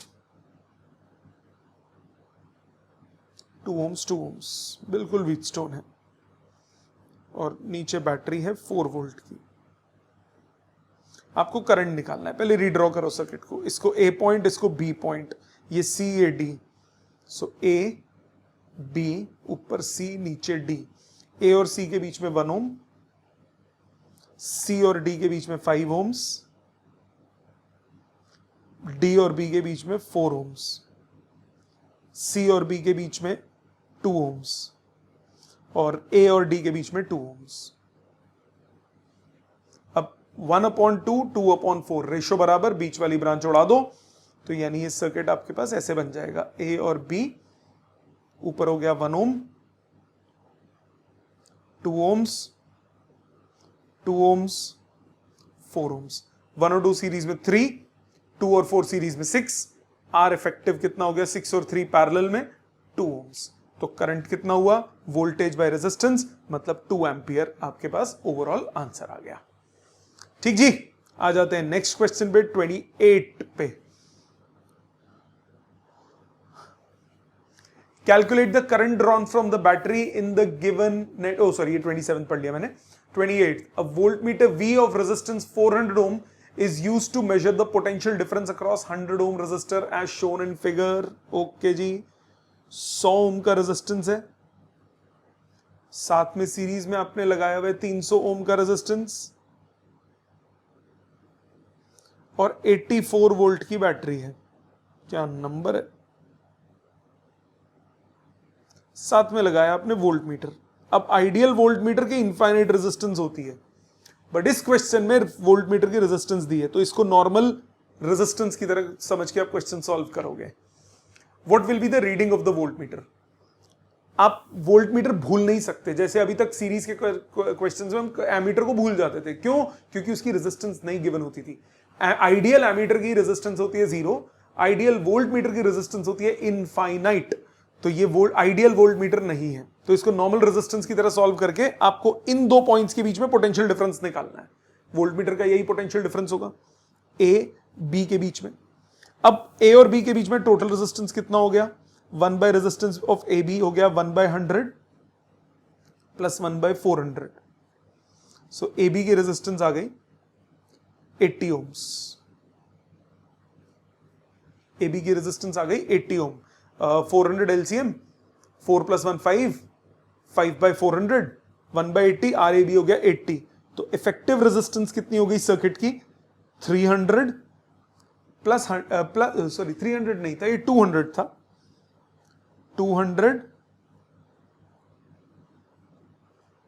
2 ओम्स 2 ओम्स, बिल्कुल व्हीटस्टोन है, और नीचे बैटरी है 4 वोल्ट की। आपको करंट निकालना है। पहले रीड्रॉ करो सर्किट को, इसको ए पॉइंट, इसको बी पॉइंट, ये सी A D, so A B, ऊपर सी नीचे डी। ए और सी के बीच में 1 ओम, सी और डी के बीच में 5 ओम्स, डी और बी के बीच में 4 ओम्स, सी और बी के बीच में 2 ओम्स, और ए और डी के बीच में 2 ओम्स। अब 1/2, 2/4 रेशो बराबर, बीच वाली ब्रांच उड़ा दो, तो यानी ये सर्किट आपके पास ऐसे बन जाएगा। ए और बी, ऊपर हो गया 1 ओम, 2 ओम्स, 2 ओम्स, 4 ओम्स। 1 और 2 सीरीज में 3, 2 और 4 सीरीज में 6। आर इफेक्टिव कितना हो गया? 6 और 3 पैरेलल में 2 ओम्स। तो करंट कितना हुआ? वोल्टेज बाय रेजिस्टेंस, मतलब 2 एम्पियर आपके पास ओवरऑल आंसर आ गया। ठीक जी, आ जाते हैं नेक्स्ट क्वेश्चन पे, 28 पे। Calculate the current drawn from the battery in the given net, oh sorry ये 27 पढ़ लिया मैंने। 28, a voltmeter V of resistance 400 ohm is used to measure the potential difference across 100 ohm resistor as shown in figure। Okay जी, 100 ohm का resistance है, साथ में series में आपने लगाया हुआ 300 ओम का रेजिस्टेंस, और 84 वोल्ट की बैटरी है। क्या नंबर है? साथ में लगाया आपने वोल्ट मीटर। अब आइडियल वोल्ट मीटर की इनफाइनाइट रेजिस्टेंस होती है, बट इस क्वेश्चन में वोल्ट मीटर की रेजिस्टेंस दी है, तो इसको नॉर्मल रेजिस्टेंस की तरह समझ के आप क्वेश्चन सॉल्व करोगे। What will be the reading of the volt meter? आप वोल्ट मीटर भूल नहीं सकते, जैसे अभी तक सीरीज के क्वेश्चंस में हम एमीटर को भूल जाते थे। क्यों? क्योंकि उसकी रेजिस्टेंस नहीं गिवन होती थी। आइडियल एमीटर की रेजिस्टेंस होती है 0, आइडियल वोल्ट मीटर की रेजिस्टेंस होती है इनफाइनाइट। तो ये आइडियल वोल्ट मीटर नहीं है, तो इसको नॉर्मल रेजिस्टेंस की तरह सॉल्व करके आपको इन 2 पॉइंट्स के बीच में पोटेंशियल डिफरेंस निकालना है। वोल्ट मीटर का यही पोटेंशियल डिफरेंस होगा ए बी के बीच में। अब ए और बी के बीच में टोटल रेजिस्टेंस कितना हो गया? 1 by resistance of A B हो गया 1/100 प्लस 1/400। सो ए बी की रेजिस्टेंस आ गई 80 ओम्स। ए बी की रेजिस्टेंस आ गई 80 ohm. 400 LCM, 4 + 1 5, 5/400, 1/80, R A B हो गया 80। तो इफेक्टिव रेजिस्टेंस कितनी हो गई सर्किट की? 300 प्लस सॉरी 300 नहीं था, ये 200 था। 200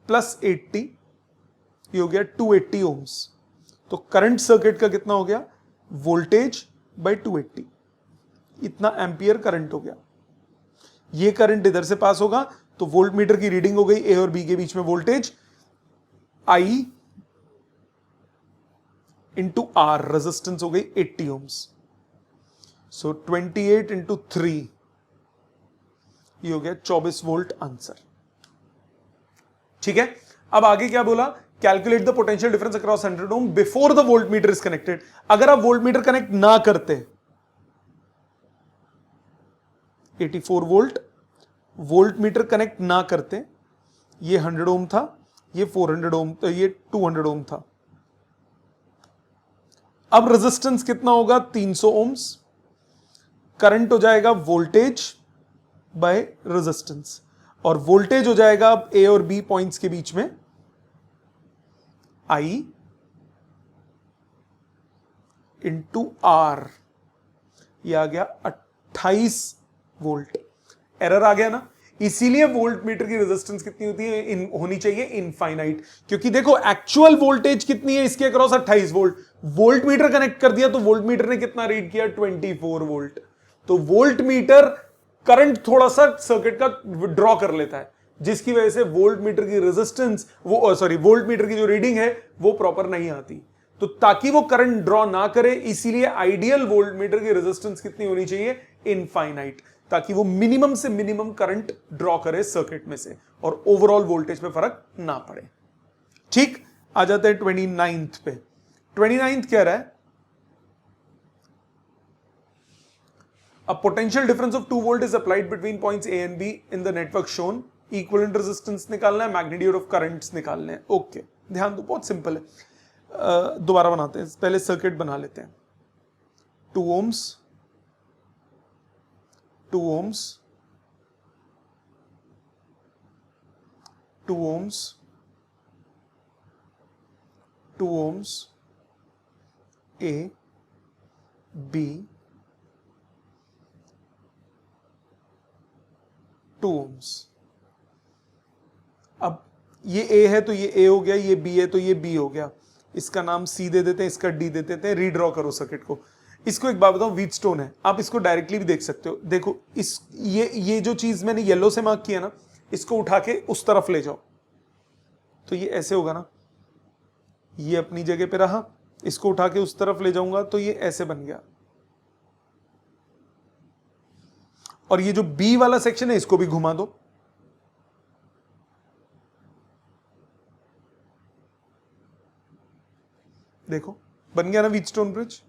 प्लस 80, ये हो गया 280 ओम्स। तो करंट सर्किट का कितना हो गया? वोल्टेज बाय 280, इतना एम्पियर करंट हो गया। ये करंट इधर से पास होगा, तो वोल्ट मीटर की रीडिंग हो गई ए और बी के बीच में voltage I into R, resistance हो गई 80 ओम्स। सो 28 इंटू 3, ये हो गया 24 वोल्ट आंसर। ठीक है, अब आगे क्या बोला, calculate the potential difference across 100 ohm before the voltmeter is connected. अगर आप वोल्ट मीटर कनेक्ट ना करते, 84 वोल्ट वोल्ट मीटर कनेक्ट ना करते, ये 100 ओम था, ये 400 ओम, ये 200 ओम था। अब रेजिस्टेंस कितना होगा, 300 ओम्स। करंट हो जाएगा वोल्टेज बाय रेजिस्टेंस, और वोल्टेज हो जाएगा अब ए और बी पॉइंट्स के बीच में आई इंटू आर। ये आ गया 28 वोल्ट। एरर आ गया ना, इसीलिए वोल्ट मीटर की रेजिस्टेंस कितनी होती है, होनी चाहिए इनफाइनाइट, क्योंकि देखो एक्चुअल वोल्टेज कितनी है इसके across, 28 volt. Volt meter connect कर दिया तो वोल्ट मीटर ने कितना रीड किया, 24 वोल्ट। तो वोल्ट मीटर करंट थोड़ा सा सर्किट का ड्रॉ कर लेता है, जिसकी वजह से वोल्ट मीटर की रेजिस्टेंस वोल्ट मीटर की जो रीडिंग है वो प्रॉपर नहीं आती। तो ताकि वो करंट ड्रॉ ना करे, इसीलिए आइडियल वोल्ट मीटर की रेजिस्टेंस कितनी होनी चाहिए, इनफाइनाइट, ताकि वो मिनिमम से मिनिमम करंट ड्रॉ करे सर्किट में से और ओवरऑल वोल्टेज पे फर्क ना पड़े। ठीक, आ जाते हैं 29th पे। 29th कह रहा है a potential difference of 2 volt is applied between points A and B in the network shown, equivalent resistance निकालना है, magnitude of currents निकालने हैं। ओके, ध्यान दो, बहुत सिंपल है। दोबारा बनाते हैं, पहले सर्किट बना लेते हैं। 2 ohms 2 ohms 2 ohms 2 ohms A B 2 ohms। अब ये A है तो ये A हो गया, ये B है तो ये B हो गया। इसका नाम C दे देते हैं, इसका D दे देते हैं। रीड्रॉ करो सर्किट को। इसको एक बात बताऊं, व्हीटस्टोन है, आप इसको डायरेक्टली भी देख सकते हो। देखो इस ये जो चीज मैंने येलो से मार्क किया ना, इसको उठा के उस तरफ ले जाओ तो ये ऐसे होगा ना, ये अपनी जगह पे रहा। इसको उठा के उस तरफ ले जाऊंगा तो ये ऐसे बन गया। और ये जो बी वाला सेक्शन है इसको भी घुमा दो, देखो बन गया ना व्हीटस्टोन ब्रिज।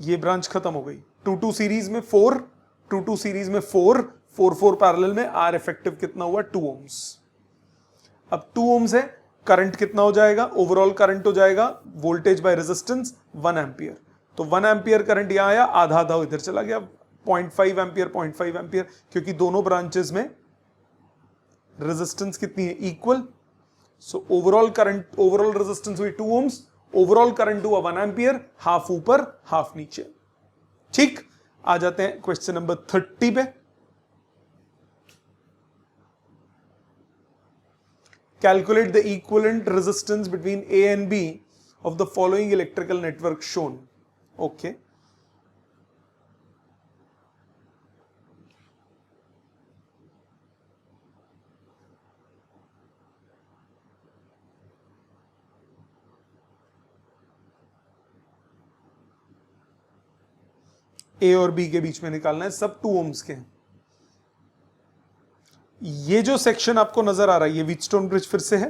ये ब्रांच खत्म हो गई। 2-2 सीरीज में 4, 2-2 सीरीज में 4, 4-4 पैरेलल में, आर इफेक्टिव कितना हुआ, 2 ohms। अब 2 ohms है, करंट कितना हो जाएगा, ओवरऑल करंट हो जाएगा वोल्टेज बाय रेजिस्टेंस 1 एम्पियर। तो 1 एम्पियर करंट यहां आया, आधा आधा इधर चला गया, 0.5 एम्पियर 0.5 एम्पियर, क्योंकि दोनों ब्रांचेस में रेजिस्टेंस कितनी है, equal. So overall current, overall resistance हुई 2 ohms, ओवरऑल करंट हुआ 1 एम्पियर, हाफ ऊपर हाफ नीचे। ठीक, आ जाते हैं क्वेश्चन नंबर 30 पे। Calculate the equivalent resistance between A and B of the following electrical network shown. Okay, A और बी के बीच में निकालना है, सब 2 ohms के। ये जो सेक्शन आपको नजर आ रहा है, ये व्हीटस्टोन ब्रिज फिर से है,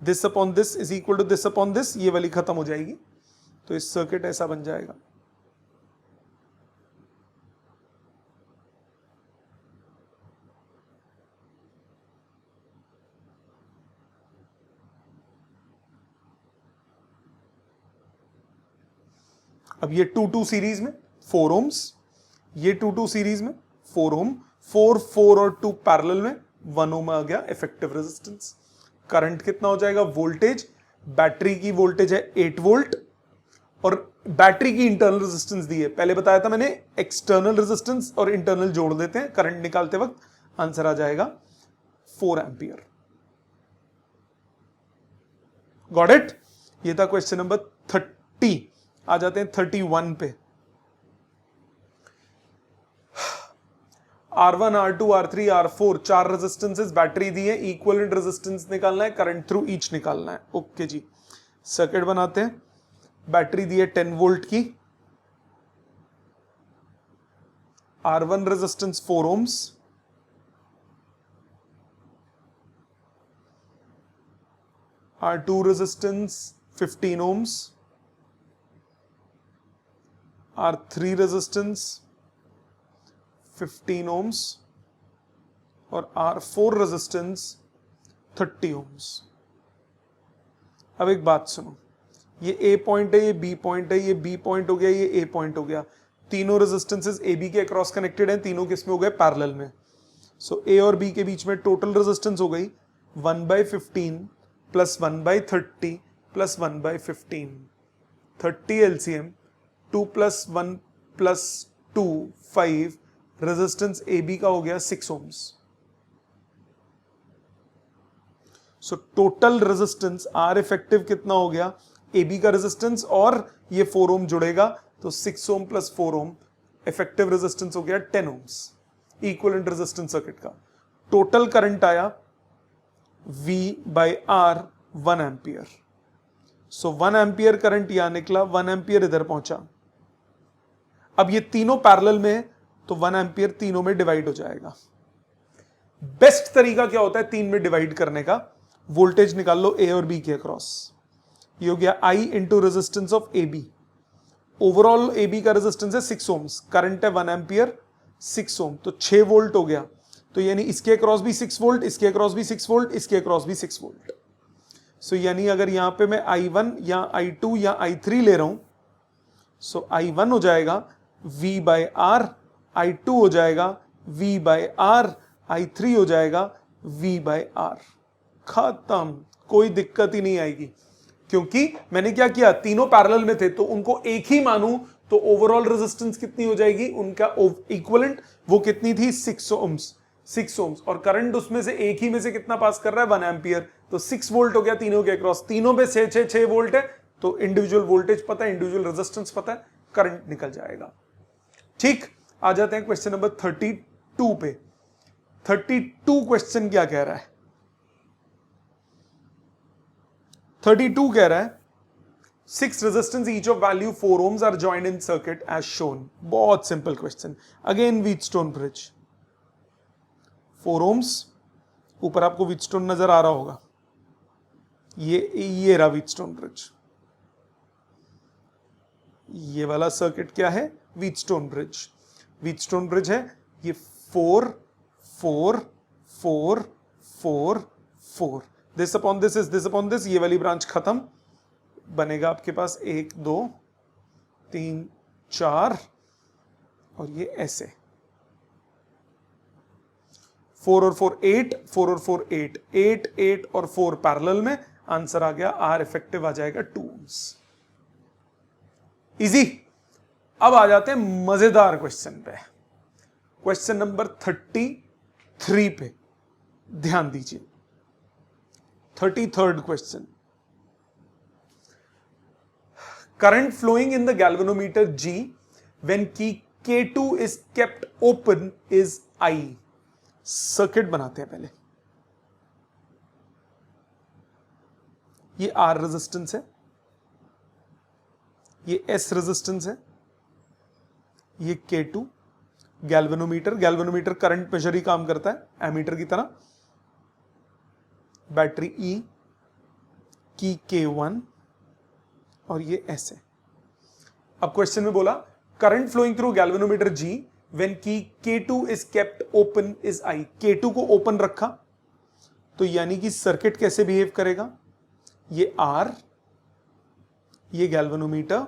this upon this is equal to this upon this, ये वाली खत्म हो जाएगी तो इस सर्किट ऐसा बन जाएगा। अब ये 2-2 सीरीज में 4 ohms, ये 2-2 सीरीज में 4 ohm, 4 और 2 पैरेलल में 1 ohm आ गया इफेक्टिव रेजिस्टेंस। करंट कितना हो जाएगा, वोल्टेज, बैटरी की वोल्टेज है 8 वोल्ट और बैटरी की इंटरनल रेजिस्टेंस दी है। पहले बताया था मैंने, एक्सटर्नल रेजिस्टेंस और इंटरनल जोड़ देते हैं करंट निकालते वक्त, आंसर आ जाएगा 4 एम्पियर। Got it? ये था क्वेश्चन नंबर 30। आ जाते हैं 31 पे। R1, R2, R3, R4 4 resistances battery दी है, इक्विवेलेंट रेजिस्टेंस निकालना है, करंट थ्रू ईच निकालना है। ओके जी, सर्किट बनाते हैं। बैटरी दी है 10 वोल्ट की, R1 resistance 4 ohms, R2 resistance 15 ohms, R3 resistance 15 ohms और R4 रेजिस्टेंस 30 ohms। अब एक बात सुनो, ये A पॉइंट है, ये B पॉइंट है, ये B पॉइंट हो गया, ये A पॉइंट हो गया। तीनों रेजिस्टेंसेस A B के अक्रॉस कनेक्टेड हैं, तीनों किस में हो गए? पैरेलल में। सो A और B के बीच में टोटल रेजिस्टेंस हो गई 1/15 plus 1/30 plus 1/15, 30 LCM, 2 plus 1 plus 2 5, resistance AB का हो गया 6 ohms। So total resistance R effective कितना हो गया? AB का रेजिस्टेंस और ये 4 ohm जुड़ेगा तो 6 ohm plus 4 ohm, effective resistance हो गया 10 ohms। इक्विवेलेंट रेजिस्टेंस सर्किट का टोटल करंट आया V/R 1 एम्पियर। सो 1 एम्पियर करंट यहां निकला, 1 एम्पियर इधर पहुंचा। अब ये तीनों पैरेलल में है तो 1 एम्पियर तीनों में डिवाइड हो जाएगा। बेस्ट तरीका क्या होता है तीन में डिवाइड करने का? वोल्टेज निकाल लो A और B के अक्रॉस। ये हो गया I into resistance of AB। Overall AB का रेजिस्टेंस है 6 ohms, करंट है 1 एम्पियर, 6 ohm तो 6 वोल्ट हो गया। तो यानी इसके अक्रॉस भी 6 वोल्ट, इसके अक्रॉस भी 6 वोल्ट, इसके अक्रॉस भी 6 वोल्ट। सो यानी अगर यहां पे मैं I1 या I2 या I3 ले रहा हूं, सो I1 हो जाएगा V/R, I2 हो जाएगा V/R, I3 हो जाएगा V/R। खत्म, कोई दिक्कत ही नहीं आएगी, क्योंकि मैंने क्या किया, तीनों पैरेलल में थे तो उनको एक ही मानूं तो ओवरऑल रेजिस्टेंस कितनी हो जाएगी उनका इक्विवेलेंट, वो कितनी थी 6 ohms, 6 ohms, और करंट उसमें से एक ही में से कितना पास कर रहा है 1 एम्पियर, तो 6 वोल्ट हो गया तीनों के अक्रॉस। तीनों पे 6 वोल्ट है तो इंडिविजुअल वोल्टेज पता है, इंडिविजुअल रेजिस्टेंस पता है, करंट निकल जाएगा। ठीक, आ जाते हैं क्वेश्चन नंबर 32 पे। 32 क्वेश्चन क्या कह रहा है? 32 कह रहा है 6 resistance each of value 4 ohms are joined in circuit as shown. बहुत simple question, again Wheatstone bridge, 4 ohms, ऊपर आपको व्हीटस्टोन नजर आ रहा होगा, ये रहा व्हीटस्टोन ब्रिज, ये वाला सर्किट क्या है? Wheatstone bridge. व्हीटस्टोन ब्रिज है ये 4 4 4 4 4, this upon this is this upon this, ये वाली ब्रांच खत्म, बनेगा आपके पास 1 2 3 4 और ये ऐसे 4 और 4 8, 4 और 4 8, 8 8 और 4 पैरेलल में, आंसर आ गया R इफेक्टिव आ जाएगा 2 ohms। इजी। अब आ जाते हैं मजेदार क्वेश्चन पे, क्वेश्चन नंबर 33 पे ध्यान दीजिए। 33rd क्वेश्चन, current flowing in the galvanometer G when key K2 is kept open is I। Circuit बनाते हैं पहले। ये R रेजिस्टेंस है, ये S रेजिस्टेंस है, ये K2, galvanometer, galvanometer current measure ही काम करता है एमीटर की तरह, बैटरी E, की K1 और ये S है। अब क्वेश्चन में बोला current flowing through galvanometer G when key K2 is kept open is I। K2 को ओपन रखा तो यानी कि सर्किट कैसे बिहेव करेगा? ये R, ये गैल्वेनोमीटर,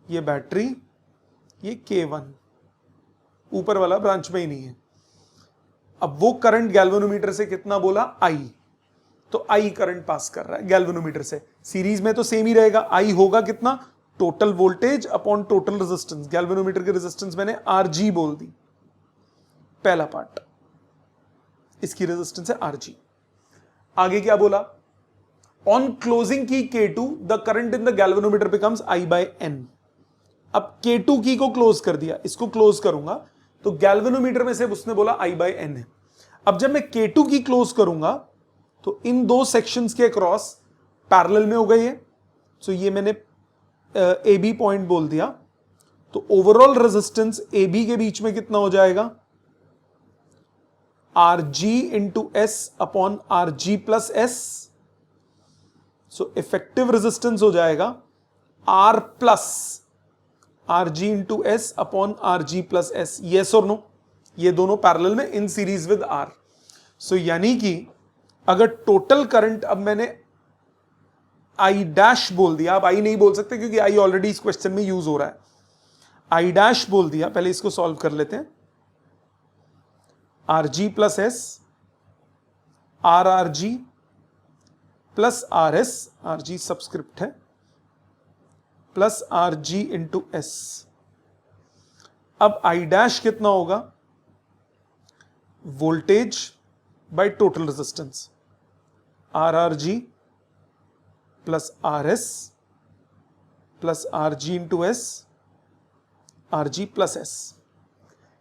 ये बैटरी, ये K1, ऊपर वाला ब्रांच में ही नहीं है। अब वो करंट गैल्वेनोमीटर से कितना बोला? I, तो I करंट पास कर रहा है गैल्वेनोमीटर से। सीरीज में तो सेम ही रहेगा, I होगा कितना? Total voltage upon total resistance. Galvanometer की रेजिस्टेंस मैंने RG बोल दी, पहला पार्ट, इसकी रेजिस्टेंस है RG। आगे क्या बोला? ऑन क्लोजिंग की K2 the current in the galvanometer becomes I/N। अब K2 की को क्लोज कर दिया, इसको क्लोज करूंगा तो गैल्वेनोमीटर में से उसने बोला I/N है। अब जब मैं K2 की क्लोज करूंगा तो इन दो सेक्शंस के अक्रॉस पैरेलल में हो गई है, सो ये मैंने AB पॉइंट बोल दिया, तो ओवरऑल रेजिस्टेंस ए बी के बीच में कितना हो जाएगा, R G into S upon R G plus S. So effective resistance हो जाएगा R plus R G into S upon R G plus S. Yes और नो, ये दोनों पैरेलल में in series with R. So यानी कि अगर total current, अब मैंने आई डैश बोल दिया, अब आई नहीं बोल सकते क्योंकि आई ऑलरेडी इस क्वेश्चन में यूज हो रहा है, आई डैश बोल दिया। पहले इसको सॉल्व कर लेते हैं। R G plus S, R G plus R S, R G subscript है, plus R G into S. अब आई डैश कितना होगा, voltage by total resistance, R G plus R S plus R G into S, R G plus S.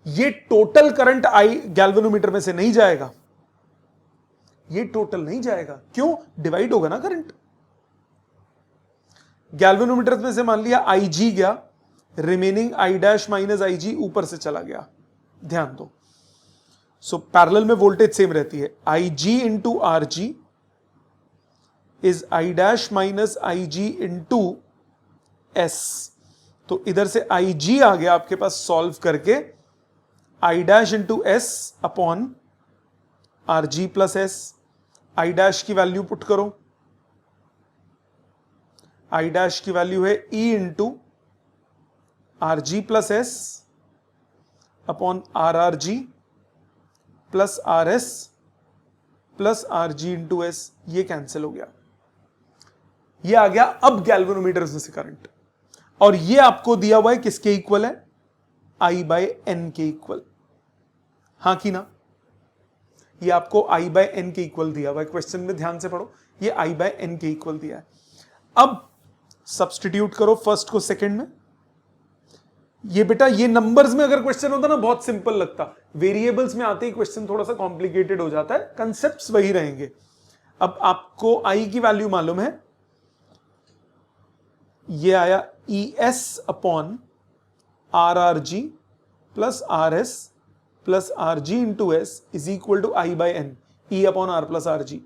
ये total current I galvanometer में से नहीं जाएगा, ये टोटल नहीं जाएगा। क्यों? डिवाइड होगा ना करंट। गैल्वेनोमीटर में से मान लिया आई जी गया, remaining I dash minus I G ऊपर से चला गया। ध्यान दो, सो पैरेलल में वोल्टेज सेम रहती है। I G into R G is I dash minus I G into S. तो इधर से आई जी आ गया आपके पास सॉल्व करके, I dash into S upon R G plus S. I dash की वैल्यू पुट करो, आई डैश की वैल्यू है E into R G plus S upon R G plus R S plus R G into S. ये cancel हो गया, ये आ गया अब गैल्वेनोमीटर में से करंट। और ये आपको दिया हुआ है किसके इक्वल है, आई बाय एन के इक्वल। हां कि ना, ये आपको आई बाय एन के इक्वल दिया हुआ है क्वेश्चन में, ध्यान से पढ़ो, ये आई बाय एन के इक्वल दिया है। अब सब्स्टिट्यूट करो फर्स्ट को सेकंड में। ये बेटा ये नंबर्स में अगर क्वेश्चन होता ना बहुत सिंपल लगता, वेरिएबल्स में आते ही क्वेश्चन थोड़ा सा कॉम्प्लिकेटेड हो जाता है, कंसेप्ट्स वही रहेंगे। अब आपको आई की वैल्यू मालूम है, ये आया E S upon R G plus R S plus R G into S is equal to I by N, E upon R plus R G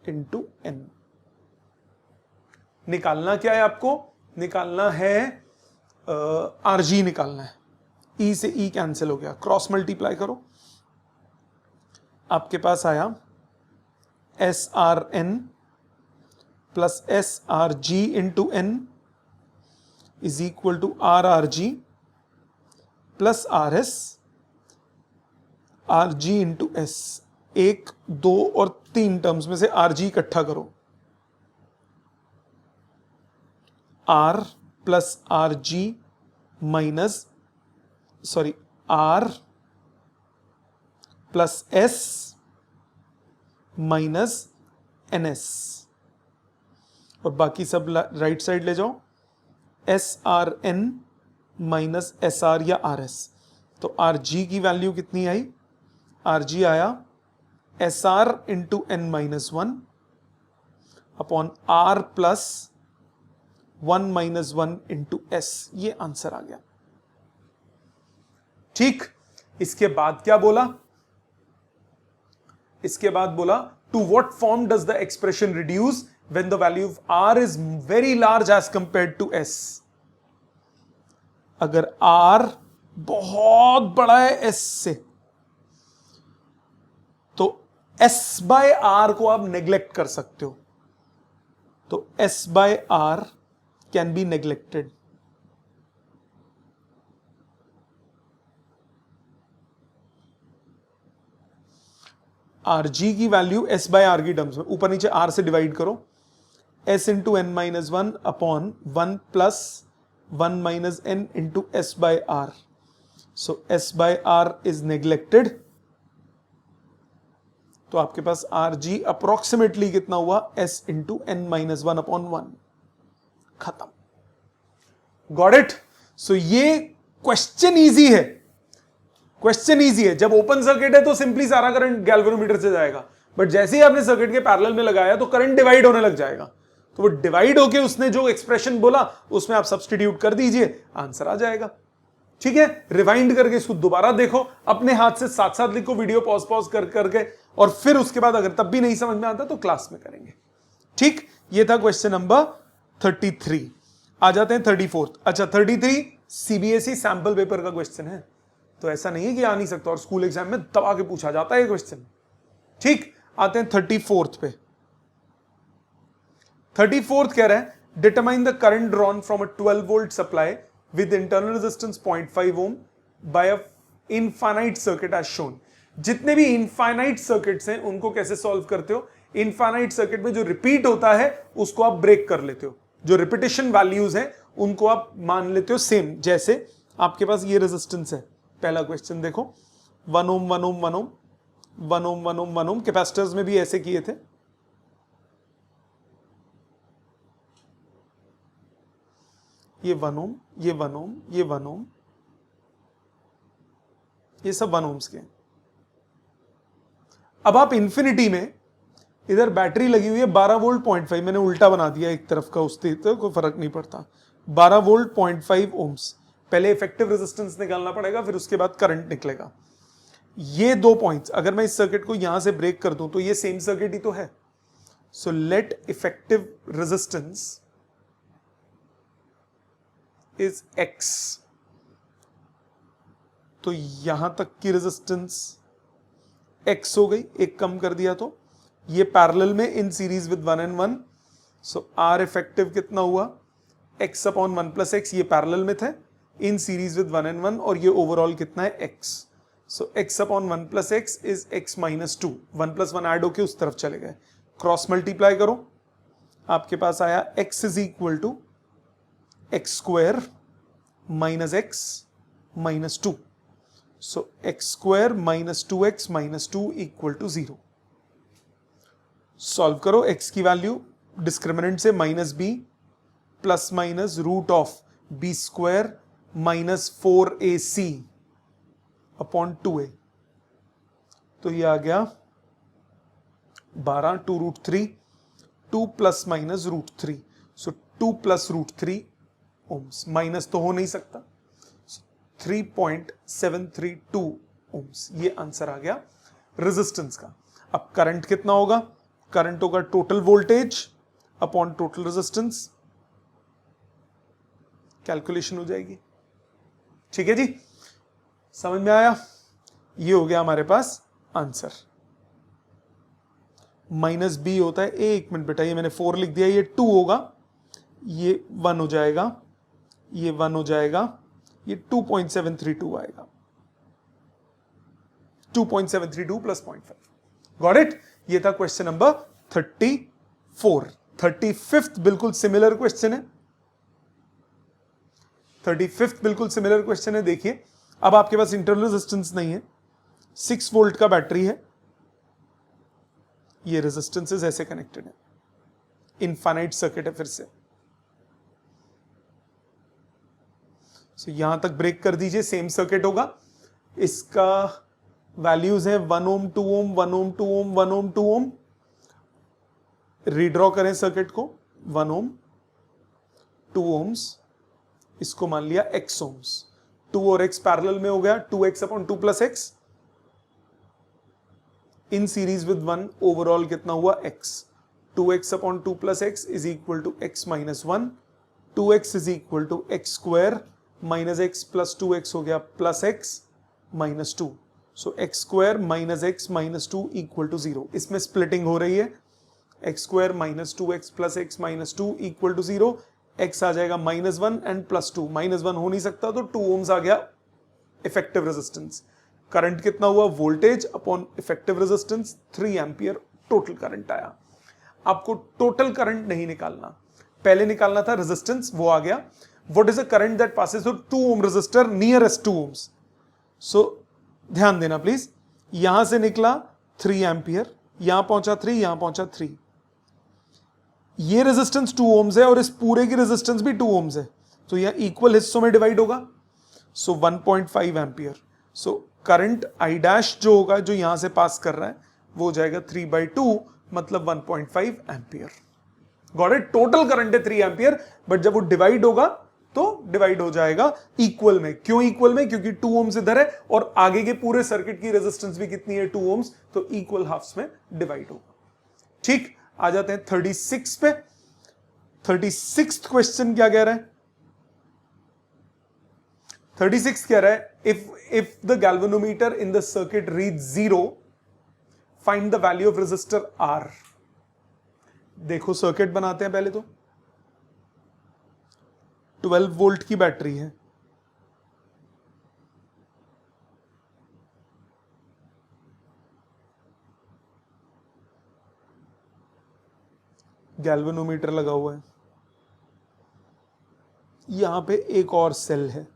into N. निकालना क्या है आपको, निकालना है आर जी निकालना है। ई से ई कैंसिल हो गया, क्रॉस मल्टीप्लाई करो, आपके पास आया S R N plus S R G into N is equal to R G plus R G into S. 1, 2 और 3 टर्म्स में से आर जी इकट्ठा करो, R plus R G minus R plus S minus N S, और बाकी सब right side ले जाओ, S R N minus S R या आर एस। तो आर जी की वैल्यू कितनी आई, आर जी आया S R into N minus 1 upon R plus 1 minus 1 into S. ये आंसर आ गया। ठीक, इसके बाद क्या बोला, इसके बाद बोला to what form does the expression reduce when the value of r is very large as compared to s। अगर r बहुत बड़ा है s से, तो s बाय r को आप नेग्लेक्ट कर सकते हो, तो s by r can be neglected. R G की वैल्यू s बाय आर की टर्म्स में ऊपर नीचे r से डिवाइड करो, s into N minus 1 upon 1 plus 1 minus N into S by R. So s by R is neglected, तो आपके पास आर जी अप्रोक्सीमेटली कितना हुआ, s into N minus 1 upon 1। खत्म, गॉट इट। सो ये question easy है, question easy है। जब ओपन सर्किट है तो सिंपली सारा करंट गैल्वेनोमीटर से जाएगा, बट जैसे ही आपने सर्किट के पैरेलल में लगाया तो करंट डिवाइड होने लग जाएगा। तो वो डिवाइड होके उसने जो एक्सप्रेशन बोला उसमें आप सब्स्टिट्यूट कर दीजिए, आंसर आ जाएगा। ठीक है, रिवाइंड करके इसको दोबारा देखो, अपने हाथ से साथ साथ लिखो, वीडियो पॉज कर करके, और फिर उसके बाद अगर तब भी नहीं समझ में आता तो क्लास में करेंगे। ठीक, ये था क्वेश्चन नंबर 33। आ जाते हैं 34। अच्छा, 33 सीबीएसई सैंपल पेपर का क्वेश्चन है, तो ऐसा नहीं है कि आ नहीं सकता, और स्कूल एग्जाम में दबा के पूछा जाता है ये क्वेश्चन। ठीक, आते हैं 34 पे। 34 कह रहा है determine the current drawn from a 12 volt supply with internal resistance 0.5 ohm by a infinite circuit as shown. जितने भी इनफाइनाइट सर्किट्स हैं उनको कैसे सॉल्व करते हो? इनफाइनाइट सर्किट में जो रिपीट होता है उसको आप ब्रेक कर लेते हो, जो रिपीटेशन वैल्यूज हैं उनको आप मान लेते हो सेम। जैसे आपके पास ये रेजिस्टेंस है, पहला क्वेश्चन देखो, 1 ओम 1 ओम 1 ओम 1 ओम 1 ओम 1 ओम। कैपेसिटर्स में भी ऐसे किए थे, ये 1 ओम, ये 1 ओम, ये 1 ओम, ये सब 1 ओम्स के। अब आप इंफिनिटी में इधर बैटरी लगी हुई है 12 वोल्ट 0.5, मैंने उल्टा बना दिया एक तरफ का, उससे तो कोई फर्क नहीं पड़ता। 12 वोल्ट 0.5 ओम्स, पहले इफेक्टिव रेजिस्टेंस निकालना पड़ेगा, फिर उसके बाद करंट निकलेगा। ये 2 पॉइंट्स, अगर मैं इस सर्किट को यहां से ब्रेक कर दूं तो ये सेम सर्किट ही तो है। So let effective resistance is X। तो यहां तक की रेजिस्टेंस X हो गई, एक कम कर दिया तो ये पैरेलल में in series with 1 and 1। So R effective कितना हुआ? X अपॉन 1 प्लस X, ये पैरेलल में थे, इन सीरीज विद 1 and 1, और ये ओवरऑल कितना है? X। So X upon 1 plus X is X minus 2। 1 plus 1 add होके उस तरफ चले गए, क्रॉस मल्टीप्लाई करो, आपके पास आया X is equal to x square minus x minus 2। So x square minus 2x minus 2 equal to 0। Solve करो, x की वैल्यू डिस्क्रिमिनेंट से minus b plus minus root of b square minus 4ac upon 2a। तो ये आ गया 12 2 root 3, 2 plus minus root 3। So 2 plus root 3 ohms, minus तो हो नहीं सकता, 3.732 ओम्स। ये आंसर आ गया रेजिस्टेंस का। अब करंट कितना होगा? करंट होगा total voltage upon total resistance, calculation हो जाएगी। ठीक है जी, समझ में आया? ये हो गया हमारे पास आंसर। माइनस बी होता है, एक मिनट बेटा, ये मैंने 4 लिख दिया, ये 2 होगा, ये 1 हो जाएगा, ये 1 हो जाएगा, ये 2.732 आएगा, 2.732 प्लस 0.5। Got it? ये था क्वेश्चन नंबर 34। 35th बिल्कुल सिमिलर क्वेश्चन है, 35th बिल्कुल सिमिलर क्वेश्चन है। देखिए, अब आपके पास इंटरनल रेजिस्टेंस नहीं है, 6 वोल्ट का बैटरी है, ये रेजिस्टेंसेस ऐसे कनेक्टेड है, इनफाइनाइट सर्किट है फिर से। So, यहां तक ब्रेक कर दीजिए, सेम सर्किट होगा। इसका वैल्यूज है 1 ओम 2 ओम 1 ओम 2 ओम 1 ओम 2 ओम। रीड्रॉ करें सर्किट को, 1 ओम 2 ओम्स, इसको मान लिया x ओम्स, 2 और x पैरेलल में हो गया, 2x upon 2 plus x in series with 1, overall कितना हुआ? x। 2x upon 2 plus x is equal to x minus 1, 2x is equal to x square minus x plus 2x हो गया plus x minus 2। So x square minus x minus 2 equal to 0। इसमें splitting हो रही है, x square minus 2x plus x minus 2 equal to 0। x आ जाएगा minus 1 and plus 2, minus 1 हो नहीं सकता तो 2 ओम्स आ गया इफेक्टिव रेजिस्टेंस। करंट कितना हुआ? Voltage upon effective resistance 3 ampere total current आया। आपको टोटल करंट नहीं निकालना, पहले निकालना था रेजिस्टेंस, वो आ गया। What is a current that passes through 2 ohm resistor nearest 2 ohms? So ध्यान देना प्लीज, यहां से निकला 3 एम्पियर, यहां पहुंचा 3, यहां पहुंचा 3। ये रेजिस्टेंस 2 ओम्स है और इस पूरे की रेजिस्टेंस भी 2 ओम्स है, तो यह इक्वल हिस्सों में डिवाइड होगा। सो 1.5 ampere. So current I dash जो होगा, जो यहां से पास कर रहा है, वो हो जाएगा 3/2, मतलब 1.5 ampere. Got it? Total current है 3 एम्पियर, बट जब वो डिवाइड होगा तो डिवाइड हो जाएगा इक्वल में। क्यों इक्वल में? क्योंकि 2 ओम्स इधर है और आगे के पूरे सर्किट की रेजिस्टेंस भी कितनी है? 2 ओम्स, तो इक्वल हाफ्स में डिवाइड होगा। ठीक, आ जाते हैं 36 पे। 36 क्वेश्चन क्या कह रहा है? 36 कह रहा है if the galvanometer in the circuit read 0, find the value of resistor R. देखो सर्किट बनाते हैं पहले तो। 12 वोल्ट की बैटरी है, गैल्वेनोमीटर लगा हुआ है, यहां पे एक और सेल है,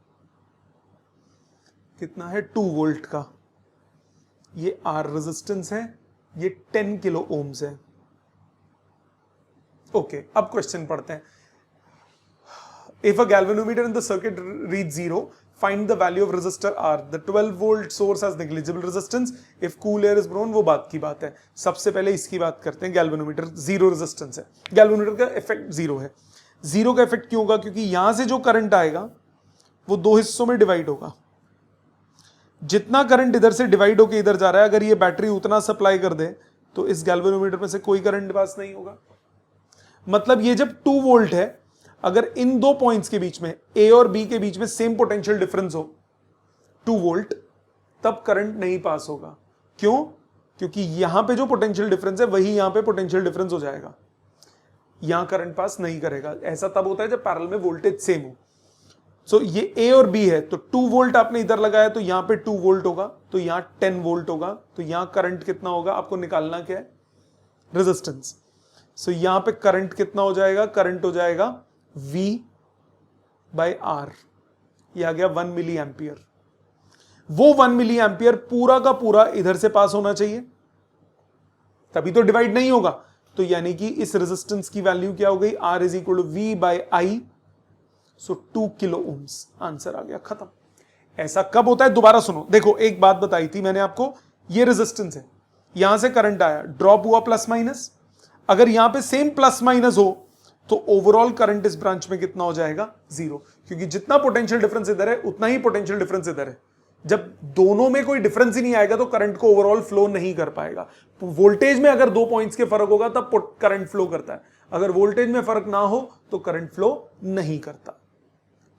कितना है? 2 वोल्ट का। ये आर रेजिस्टेंस है, ये 10 किलो ओम्स है। ओके, अब क्वेश्चन पढ़ते हैं। If a galvanometer in the circuit reads 0, find the value of resistor R. The 12 volt source has negligible resistance. If cool air is blown, वो बात की बात है। सबसे पहले इसकी बात करते हैं। गैल्वेनोमीटर 0 रेजिस्टेंस है, गैल्वेनोमीटर का इफेक्ट 0 है। 0 का इफेक्ट क्यों होगा? क्योंकि यहां से जो करंट आएगा वो 2 हिस्सों में डिवाइड होगा। जितना करंट इधर से डिवाइड होकर इधर जा रहा है, अगर ये बैटरी उतना सप्लाई कर दे तो इस गैल्वेनोमीटर में से कोई करंट पास नहीं होगा। मतलब ये जब 2 वोल्ट है, अगर इन दो पॉइंट्स के बीच में, ए और बी के बीच में सेम पोटेंशियल डिफरेंस हो 2 वोल्ट, तब करंट नहीं पास होगा। क्यों? क्योंकि यहां पे जो पोटेंशियल डिफरेंस है वही यहां पे पोटेंशियल डिफरेंस हो जाएगा, यहां करंट पास नहीं करेगा। ऐसा तब होता है जब पैरेलल में वोल्टेज सेम हो। सो ये ए और बी है, तो 2 वोल्ट आपने इधर लगाया तो यहां पे 2 वोल्ट होगा, तो यहां 10 वोल्ट होगा, तो यहां करंट कितना होगा? आपको निकालना क्या है? रेजिस्टेंस। सो यहां पे करंट कितना हो जाएगा? करंट हो जाएगा V बाय R। यह आ गया 1 मिली एम्पियर। वो 1 मिली एम्पियर पूरा का पूरा इधर से पास होना चाहिए, तभी तो डिवाइड नहीं होगा। तो यानी कि इस रेजिस्टेंस की वैल्यू क्या हो गई? R is equal to V by I, so 2 kilo ohms. Answer आ गया, खत्म। ऐसा कब होता है? दोबारा सुनो। देखो, एक बात बताई थी मैंने आपको, ये रेजिस्टेंस है, यहां से करंट आया, ड्रॉप हुआ प्लस माइनस। अगर यहां पे सेम प्लस माइनस हो तो ओवरऑल करंट इस ब्रांच में कितना हो जाएगा? 0, क्योंकि जितना पोटेंशियल डिफरेंस इधर है उतना ही पोटेंशियल डिफरेंस इधर है। जब दोनों में कोई डिफरेंस ही नहीं आएगा तो करंट को ओवरऑल फ्लो नहीं कर पाएगा। वोल्टेज में अगर 2 पॉइंट्स के फर्क होगा तब करंट फ्लो करता है, अगर वोल्टेज में फर्क ना हो तो करंट फ्लो नहीं करता।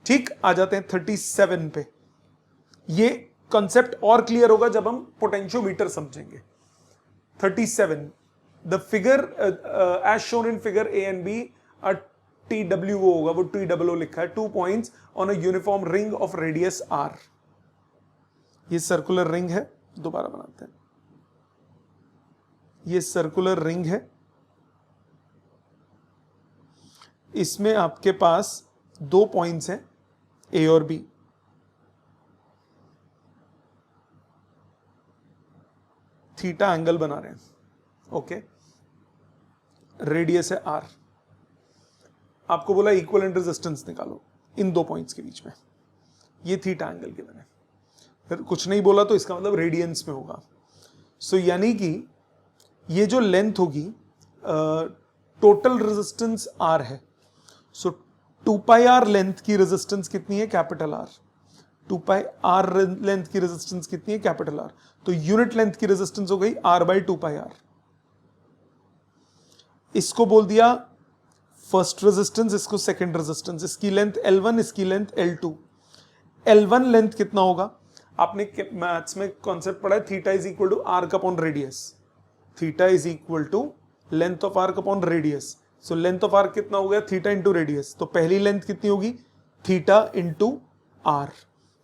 ठीक, आ जाते हैं 37 पे। ये कॉन्सेप्ट और क्लियर होगा जब हम पोटेंशियोमीटर समझेंगे। 37, the figure as shown in figure A and B, TW वो होगा, वो TWO लिखा है, 2 points on a uniform ring of radius R। ये सर्कुलर रिंग है, दोबारा बनाते हैं। ये सर्कुलर रिंग है, इसमें आपके पास 2 पॉइंट्स हैं A और B। थीटा एंगल बना रहे हैं, ओके। रेडियस है R। आपको बोला इक्विवेलेंट रेजिस्टेंस निकालो इन 2 पॉइंट्स के बीच में, ये थीटा एंगल के बने। फिर कुछ नहीं बोला तो इसका मतलब रेडियंस में होगा। सो यानी कि ये जो लेंथ होगी, टोटल रेजिस्टेंस R है, सो 2 पाई R लेंथ की रेजिस्टेंस कितनी है? Capital R। 2 पाई R लेंथ की रेजिस्टेंस कितनी है? Capital R। तो यूनिट लेंथ की रेजिस्टेंस हो गई R बाई 2 पाई R। इसको बोल दिया फर्स्ट रेजिस्टेंस, इसको सेकंड रेजिस्टेंस। इसकी लेंथ L1, इसकी लेंथ L2। L1 लेंथ कितना होगा? आपने मैथ्स में कॉन्सेप्ट पढ़ा है, theta is equal to arc upon radius. Theta is equal to length of arc upon radius. So length of arc कितना हो गया? Theta into radius. तो पहली लेंथ कितनी होगी? Theta into R.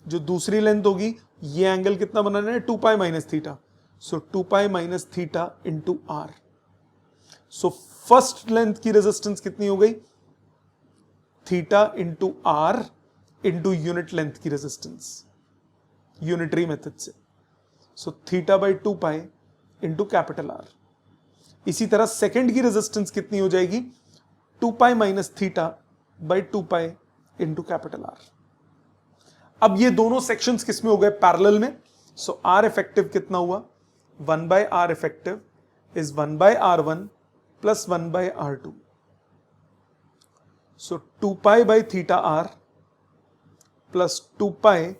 जो दूसरी लेंथ होगी, ये एंगल कितना बनाना है? 2 pi minus theta. So 2 pi minus theta into R. So first length की रेजिस्टेंस कितनी हो गई? Theta into R into unit length की रेजिस्टेंस, यूनिटरी मेथड से। So theta by 2 pi into capital R. इसी तरह सेकंड की रेजिस्टेंस कितनी हो जाएगी? 2 pi minus theta by 2 pi into capital R. अब ये दोनों सेक्शंस किसमें हो गए? पैरेलल में। सो आर इफेक्टिव कितना हुआ? 1 by R effective is 1 by R1 plus 1 by R2। So 2 pi by theta R plus 2 pi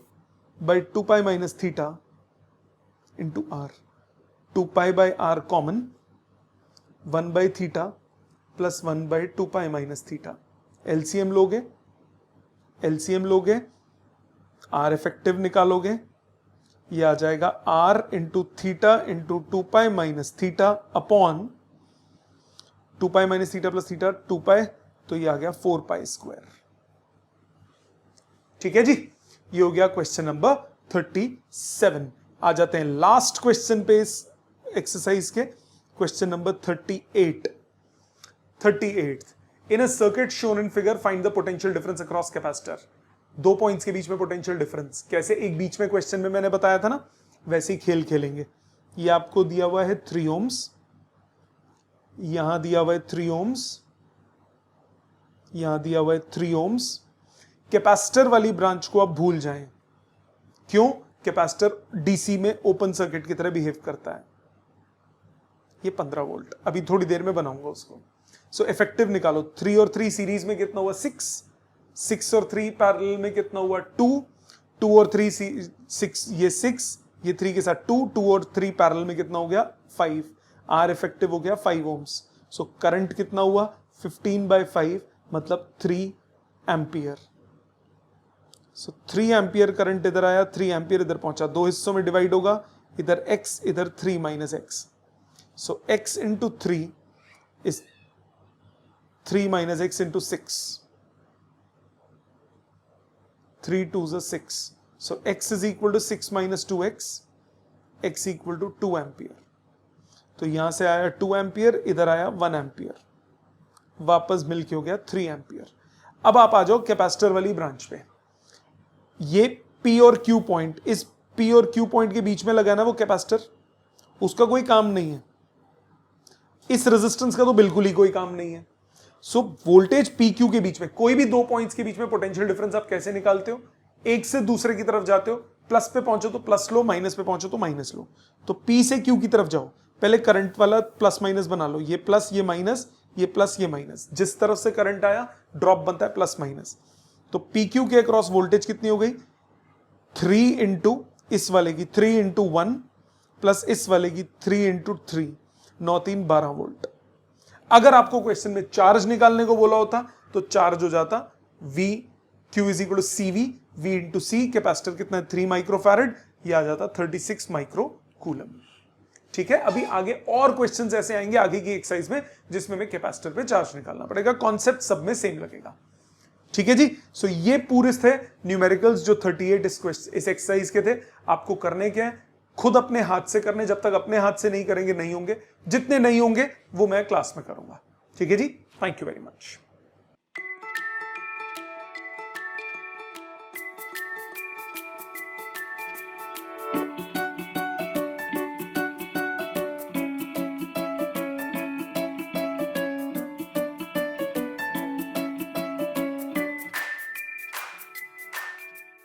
by 2 pi minus theta into R. 2 pi by R common, 1 by theta plus 1 by 2 pi minus theta. LCM लोगे, LCM लोगे, R effective निकालोगे, ये आ जाएगा R into theta into 2 pi minus theta upon 2 pi minus theta plus theta 2 पाई, तो ये आ गया 4 पाई स्क्वायर. ठीक है जी, ये हो गया क्वेश्चन नंबर 37. आ जाते हैं लास्ट क्वेश्चन पे इस एक्सरसाइज के, question number 38. 38. In a circuit shown in figure find the potential difference across capacitor. दो पॉइंट्स के बीच में पोटेंशियल डिफरेंस. कैसे, एक बीच में क्वेश्चन में मैंने बताया था ना, वैसे ही खेल खेलेंगे. ये आपको दिया हुआ है 3 ohms, यहां दिया हुआ है 3 ohms, यहां दिया हुआ है 3 ohms. कैपेसिटर वाली ब्रांच को आप भूल जाएं. क्यों? कैपेसिटर डीसी में ओपन सर्किट की तरह बिहेव करता है. ये 15 वोल्ट, अभी थोड़ी देर में बनाऊंगा उसको. सो इफेक्टिव निकालो. 3 और 3 सीरीज में कितना हुआ? 6. 6 और 3 पैरेलल में कितना हुआ? 2. 2 और 3 6, ये 6, ये 3 के साथ 2. 2 और 3 पैरेलल में कितना हो गया? 5. आर इफेक्टिव हो गया 5 ohms. सो करंट कितना हुआ? 15/5 मतलब 3 एम्पियर. सो 3 एम्पियर करंट इधर आया, 3 एम्पियर इधर पहुंचा. दो हिस्सों में डिवाइड होगा, इधर x, इधर 3 minus x. So x into 3 is 3 minus x into 6. 3 2s 6. So x is equal to 6 minus 2x, x equal to 2 ampere. तो यहां से आया 2 एम्पियर, इधर आया 1 एम्पियर, वापस मिलके हो गया 3 एम्पियर. अब आप आ जाओ कैपेसिटर वाली ब्रांच पे. ये P और Q पॉइंट, इस P और Q पॉइंट के बीच में लगा ना वो कैपेसिटर, उसका कोई काम नहीं है. इस रेजिस्टेंस का तो बिल्कुल ही कोई काम नहीं है. सो वोल्टेज PQ के बीच में, कोई भी दो पॉइंट्स के बीच में पोटेंशियल डिफरेंस आप कैसे निकालते हो? एक से दूसरे की तरफ जाते हो, प्लस पे पहुंचो तो प्लस लो, माइनस पे पहुंचो तो माइनस लो. तो P से Q की तरफ जाओ, पहले करंट वाला प्लस माइनस बना लो. ये प्लस, ये माइनस, ये प्लस, ये माइनस. जिस तरफ से करंट आया ड्रॉप बनता है प्लस माइनस. तो PQ के अक्रॉस वोल्टेज कितनी हो गई? 3 इंटू इस वाले की 3 इंटू 1 प्लस इस वाले की 3 इंटू 3, 9 3 12 वोल्ट. अगर आपको क्वेश्चन में चार्ज निकालने को बोला होता तो चार्ज हो जाता V Q is equal to CV, V into C. Capacitor कितना है? 3 माइक्रोफैरेड. यह आ जाता 36 माइक्रो कूलम. ठीक है, अभी आगे और क्वेश्चंस ऐसे आएंगे आगे की एक्सरसाइज में जिसमें हमें कैपेसिटर पे चार्ज निकालना पड़ेगा. कॉन्सेप्ट सब में सेम लगेगा. ठीक है जी. सो ये पूरे थे न्यूमेरिकल्स जो 38 इस एक्सरसाइज के थे. आपको करने क्या है? खुद अपने हाथ से करने. जब तक अपने हाथ से नहीं करेंगे नहीं होंगे. जितने नहीं होंगे वो मैं क्लास में करूंगा. ठीक है जी. Thank you very much.